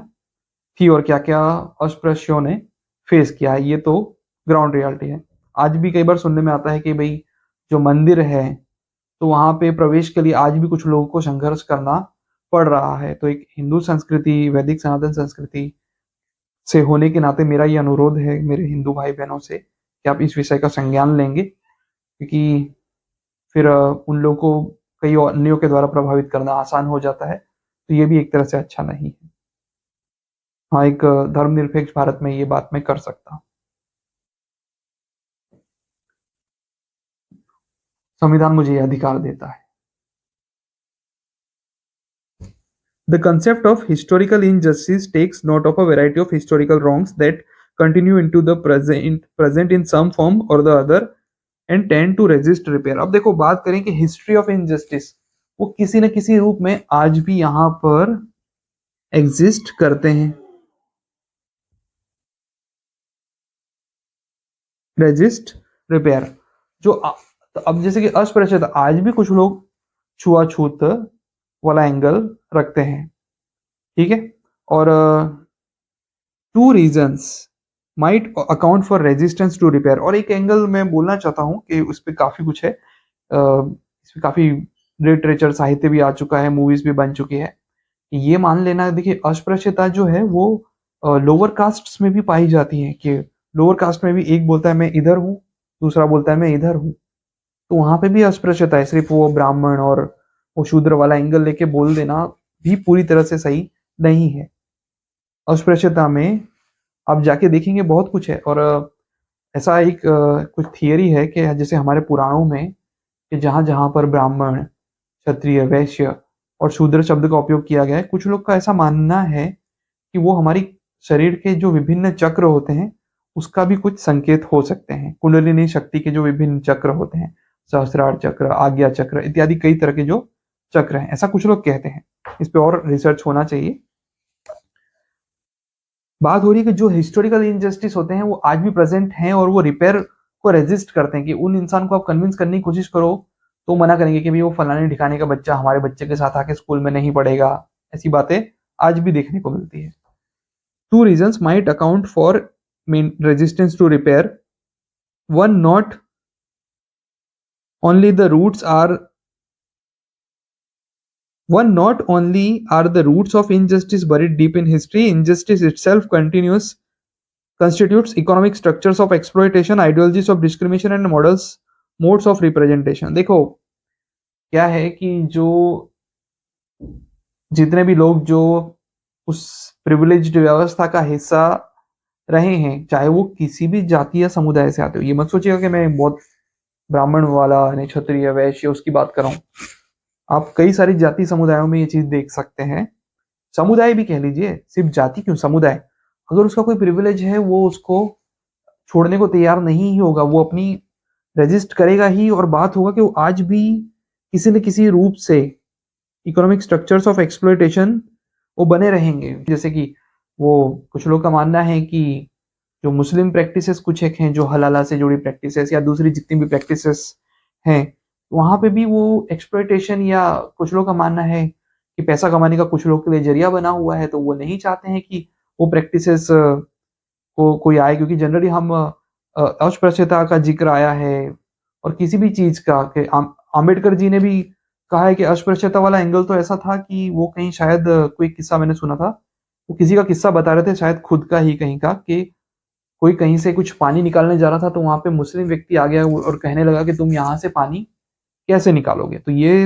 Speaker 1: थी और क्या क्या अस्पृश्यों ने फेस किया है। ये तो ग्राउंड रियलिटी है। आज भी कई बार सुनने में आता है कि भाई जो मंदिर है, तो वहां पे प्रवेश के लिए आज भी कुछ लोगों को संघर्ष करना पड़ रहा है। तो एक हिंदू संस्कृति, वैदिक सनातन संस्कृति से होने के नाते मेरा ये अनुरोध है मेरे हिंदू भाई बहनों से कि आप इस विषय का संज्ञान लेंगे, क्योंकि फिर उन लोगों को कई और अन्यों के द्वारा प्रभावित करना आसान हो जाता है। तो ये भी एक तरह से अच्छा नहीं है। हाँ, एक धर्मनिरपेक्ष भारत में ये बात मैं कर सकता हूँ। संविधान मुझे ये अधिकार देता है। The concept of historical injustice takes note of a variety of historical wrongs that continue into the present in some form or the other and tend to resist repair। अब देखो, बात करें कि हिस्ट्री ऑफ इनजस्टिस, वो किसी न किसी रूप में आज भी यहाँ पर एग्जिस्ट करते हैं, रेजिस्ट रिपेयर। जो तो अब जैसे कि अस्पृश्यता, आज भी कुछ लोग छुआछूत वाला एंगल रखते हैं, ठीक है। और two reasons might account for resistance to repair. और एक एंगल मैं बोलना चाहता हूँ कि उस पर काफी कुछ है, इसमें काफी लिटरेचर साहित्य भी आ चुका है, मूवीज भी बन चुकी है। ये मान लेना, देखिए अस्पृश्यता जो है वो लोअर कास्ट में भी पाई जाती है, कि लोअर कास्ट में भी एक बोलता है मैं इधर हूँ, दूसरा बोलता है मैं इधर हूँ, तो वहां पे भी अस्पृश्यता है। सिर्फ वो ब्राह्मण और वो शूद्र वाला एंगल लेके बोल देना भी पूरी तरह से सही नहीं है। अस्पृश्यता में आप जाके देखेंगे बहुत कुछ है। और ऐसा एक कुछ थियरी है कि जैसे हमारे पुराणों में कि जहां जहां पर ब्राह्मण, क्षत्रिय, वैश्य और शूद्र शब्द का उपयोग किया गया है, कुछ लोग का ऐसा मानना है कि वो हमारी शरीर के जो विभिन्न चक्र होते हैं उसका भी कुछ संकेत हो सकते हैं। कुंडलिनी शक्ति के जो विभिन्न चक्र होते हैं, सहस्त्रार चक्र, आज्ञा चक्र इत्यादि कई तरह के जो चक्र हैं, ऐसा कुछ लोग कहते हैं। इस पे और रिसर्च होना चाहिए। बात हो रही है कि जो हिस्टोरिकल इनजस्टिस होते हैं वो आज भी प्रेजेंट हैं और वो रिपेयर को रेजिस्ट करते हैं। कि उन इंसान को आप कन्विंस करने की कोशिश करो तो मना करेंगे कि भाई वो फलाने ठिकाने का बच्चा हमारे बच्चे के साथ आके स्कूल में नहीं पढ़ेगा। ऐसी बातें आज भी देखने को मिलती है। Two reasons might account for resistance to repair. One, not only the roots are One, not only are the roots of injustice buried deep in history, injustice itself constitutes economic structures of exploitation, ideologies of discrimination and modes of representation। देखो क्या है कि जो जितने भी लोग जो उस प्रिविलेज्ड व्यवस्था का हिस्सा रहे हैं, चाहे वो किसी भी जाति या समुदाय से आते हो, ये मत सोचिएगा कि मैं बहुत ब्राह्मण वाला, क्षत्रिय, वैश्य उसकी बात कर रहा हूँ। आप कई सारी जाति समुदायों में ये चीज देख सकते हैं। समुदाय भी कह लीजिए, सिर्फ जाति क्यों, समुदाय। अगर उसका कोई प्रिविलेज है वो उसको छोड़ने को तैयार नहीं ही होगा, वो अपनी रेजिस्ट करेगा ही। और बात होगा कि वो आज भी किसी न किसी रूप से इकोनॉमिक स्ट्रक्चर्स ऑफ एक्सप्लॉयटेशन वो बने रहेंगे। जैसे कि वो कुछ लोग का मानना है कि जो मुस्लिम प्रैक्टिसेस कुछ एक हैं, जो हलाला से जुड़ी प्रैक्टिसेस या दूसरी जितनी भी प्रैक्टिसेस हैं, वहां पे भी वो एक्सप्लॉयटेशन, या कुछ लोग का मानना है कि पैसा कमाने का कुछ लोग के लिए जरिया बना हुआ है, तो वो नहीं चाहते हैं कि वो प्रैक्टिसेस को कोई आए। क्योंकि जनरली हम अस्पृश्यता का जिक्र आया है और किसी भी चीज का, कि आम्बेडकर जी ने भी कहा है कि अस्पृश्यता वाला एंगल तो ऐसा था कि वो कहीं शायद कोई किस्सा मैंने सुना था, वो किसी का किस्सा बता रहे थे, शायद खुद का ही कहीं का, कि कोई कहीं से कुछ पानी निकालने जा रहा था तो वहां पे मुस्लिम व्यक्ति आ गया और कहने लगा कि तुम यहाँ से पानी कैसे निकालोगे। तो ये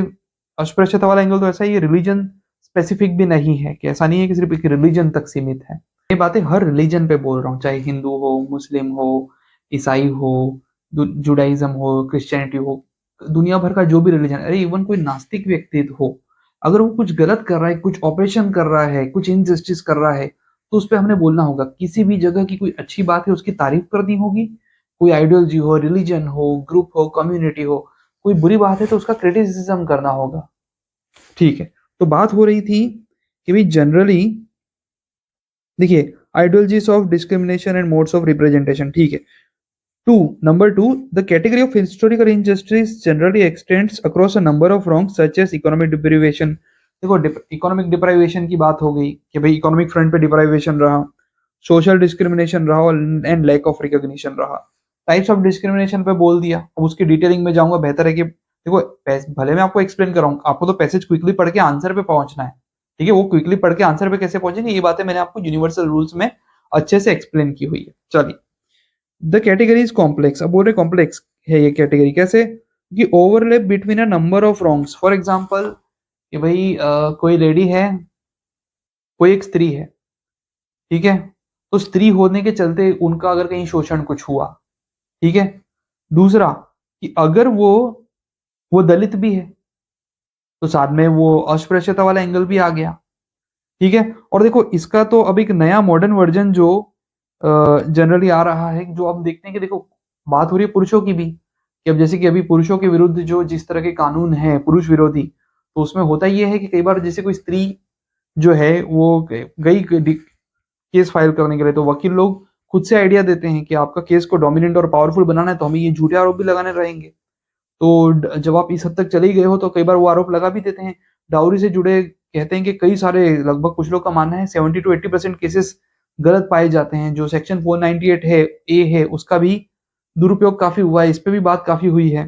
Speaker 1: अस्पृश्यता वाला एंगल तो ऐसा ही, रिलीजन स्पेसिफिक भी नहीं है, कि ऐसा नहीं है कि सिर्फ एक रिलीजन तक सीमित है। ये बातें हर रिलीजन पे बोल रहा हूँ, चाहे हिंदू हो, मुस्लिम हो, ईसाई हो, जुडाइज्म हो, क्रिश्चियनिटी हो, दुनिया भर का जो भी रिलीजन, अरे इवन कोई नास्तिक व्यक्ति हो, अगर वो कुछ गलत कर रहा है, कुछ ऑपरेशन कर रहा है, कुछ इनजस्टिस कर रहा है, तो उस पर हमने बोलना होगा। किसी भी जगह की कोई अच्छी बात है उसकी तारीफ करनी होगी, कोई आइडियोलॉजी हो, रिलीजन हो, ग्रुप हो, कम्युनिटी हो, कोई बुरी बात है तो उसका क्रिटिसिज्म करना होगा। ठीक है, तो बात हो रही थी कि भाई जनरली देखिए, ideologies of discrimination and modes of representation. ठीक है, Number two, the category of historical injustice generally extends across a number of wrongs such as economic deprivation। देखो, इकोनॉमिक डिप्राइवेशन की बात हो गई कि भाई इकोनॉमिक फ्रंट पे डिप्राइवेशन रहा, सोशल डिस्क्रिमिनेशन रहा एंड लैक ऑफ रिकॉग्निशन रहा। टाइप्स ऑफ डिस्क्रिमिनेशन पे बोल दिया, अब उसकी डिटेलिंग में जाऊंगा, बेहतर है कि देखो भले मैं आपको एक्सप्लेन कराऊं, आपको तो पैसेज क्विकली पढ़ के आंसर पे पहुंचना है। ठीक है, वो क्विकली पढ़ के आंसर पे कैसे पहुंचेंगे, ये बातें मैंने आपको यूनिवर्सल रूल्स में अच्छे से एक्सप्लेन की हुई है। चलिए, द कैटेगरी इज कॉम्प्लेक्स। अब बोल रहे कॉम्प्लेक्स है ये कैटेगरी, कैसे कि overlap between a number of wrongs. For example कि भाई कोई लेडी है, कोई एक स्त्री है, ठीक है, तो स्त्री होने के चलते उनका अगर कहीं शोषण कुछ हुआ, ठीक है। दूसरा कि अगर वो दलित भी है तो साथ में वो अस्पृश्यता वाला एंगल भी आ गया, ठीक है। और देखो इसका तो अब एक नया मॉडर्न वर्जन जो जनरली आ रहा है, जो अब देखते हैं कि देखो बात हो रही है पुरुषों की भी, कि अब जैसे कि अभी पुरुषों के विरुद्ध जो जिस तरह के कानून है पुरुष विरोधी, तो उसमें होता ये है कि कई बार जैसे कोई स्त्री जो है वो गई केस फाइल करने के लिए, तो वकील लोग खुद से आइडिया देते हैं कि आपका केस को डोमिनेंट और पावरफुल बनाना है तो हमें ये झूठे आरोप भी लगाने रहेंगे। तो जब आप इस हद तक चले ही गए हो तो कई बार वो आरोप लगा भी देते हैं। डाउरी से जुड़े कहते हैं कि कई सारे, लगभग कुछ लोग का मानना है 70 to 80% केसेस गलत पाए जाते हैं। जो सेक्शन 498 है, ए है, उसका भी दुरुपयोग काफी हुआ है, इस पे भी बात काफी हुई है।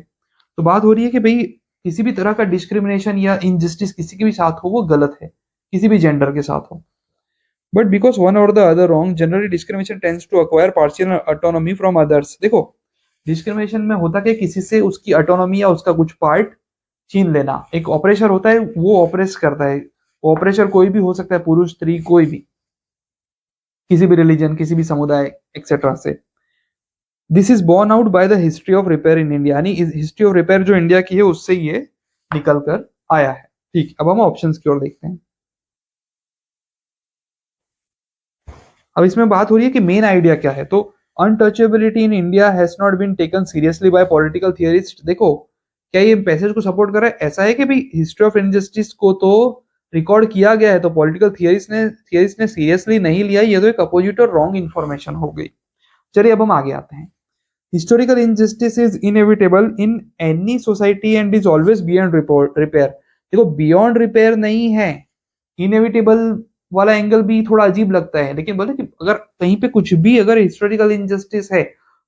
Speaker 1: तो बात हो रही है कि भाई किसी भी तरह का डिस्क्रिमिनेशन या इनजस्टिस किसी के भी साथ हो वो गलत है, किसी भी जेंडर के साथ हो। But because one or the other wrong, generally discrimination tends to acquire partial autonomy from others. देखो डिस्क्रिमिनेशन में होता क्या, किसी से उसकी ऑटोनॉमी या उसका कुछ पार्ट छीन लेना। एक ऑपरेशन होता है, वो ऑपरेस करता है। ऑपरेशन कोई भी हो सकता है, पुरुष स्त्री कोई भी, किसी भी रिलीजन, किसी भी समुदाय एक्सेट्रा से। This is borne out by the history of repair in India, यानी हिस्ट्री ऑफ रिपेयर जो इंडिया की है उससे ये निकल कर आया है। ठीक, अब हम ऑप्शंस की ओर देखते हैं। अब इसमें बात हो रही है कि मेन आइडिया क्या है। तो untouchability in India has not been taken seriously by political theorist. देखो क्या ये पैसेज को सपोर्ट कर रहा है, ऐसा है कि भाई हिस्ट्री ऑफ इनजस्टिस को तो रिकॉर्ड किया गया है, तो पॉलिटिकल थियरिस्ट ने सीरियसली नहीं लिया, ये तो एक अपोजिट और रॉन्ग इन्फॉर्मेशन हो गई। चलिए अब हम आगे आते हैं। Historical injustice is inevitable in any society and is always beyond repair. देखो बियॉन्ड रिपेयर नहीं है, इनएविटेबल वाला एंगल भी थोड़ा अजीब लगता है, लेकिन बोले कि अगर कहीं पे कुछ भी अगर हिस्टोरिकल इनजस्टिस है,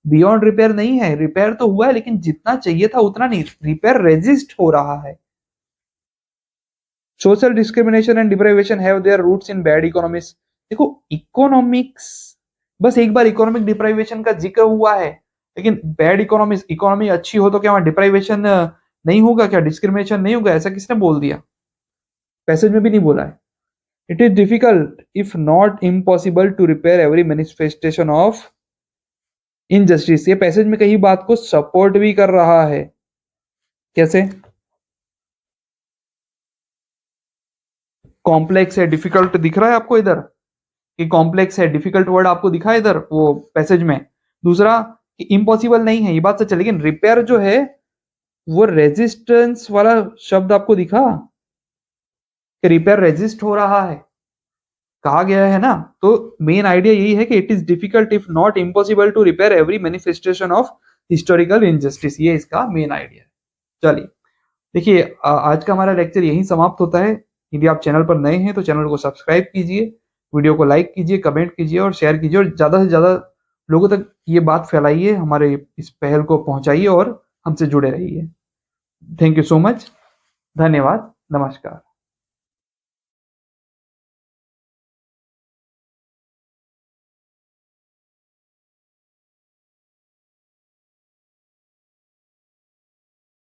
Speaker 1: बियॉन्ड रिपेयर नहीं है। रिपेयर तो हुआ है लेकिन जितना चाहिए था उतना नहीं, रिपेयर रेजिस्ट हो रहा है। Social discrimination and deprivation have their roots in bad economics. देखो इकोनॉमिक्स, बस एक बार इकोनॉमिक डिप्राइवेशन का जिक्र हुआ है, लेकिन बैड इकोनॉमिक्स, इकोनॉमी अच्छी हो तो क्या वहां डिप्राइवेशन नहीं होगा, क्या डिस्क्रिमिनेशन नहीं होगा, ऐसा किसने बोल दिया? पैसेज में भी नहीं बोला है। It is difficult, if not impossible, to repair every manifestation of injustice। ये पैसेज में कहीं बात को सपोर्ट भी कर रहा है। कैसे? कॉम्प्लेक्स है, डिफिकल्ट दिख रहा है आपको इधर कि कॉम्प्लेक्स है, डिफिकल्ट वर्ड आपको दिखा है इधर वो पैसेज में। दूसरा कि इम्पॉसिबल नहीं है, ये बात सच है, लेकिन रिपेयर जो है वो रेजिस्टेंस वाला शब्द आपको दिखा कि रिपेयर रेजिस्ट हो रहा है, कहा गया है ना। तो मेन आइडिया यही है कि it is difficult if not impossible to repair every manifestation of historical injustice, ये इसका मेन आइडिया है। चलिए देखिए, आज का हमारा लेक्चर यहीं समाप्त होता है। यदि आप चैनल पर नए हैं तो चैनल को सब्सक्राइब कीजिए, वीडियो को लाइक कीजिए, कमेंट कीजिए और शेयर कीजिए, और ज्यादा से ज्यादा लोगों तक ये बात फैलाइए, हमारे इस पहल को पहुंचाइए और हमसे जुड़े रहिए। थैंक यू सो मच, धन्यवाद, नमस्कार।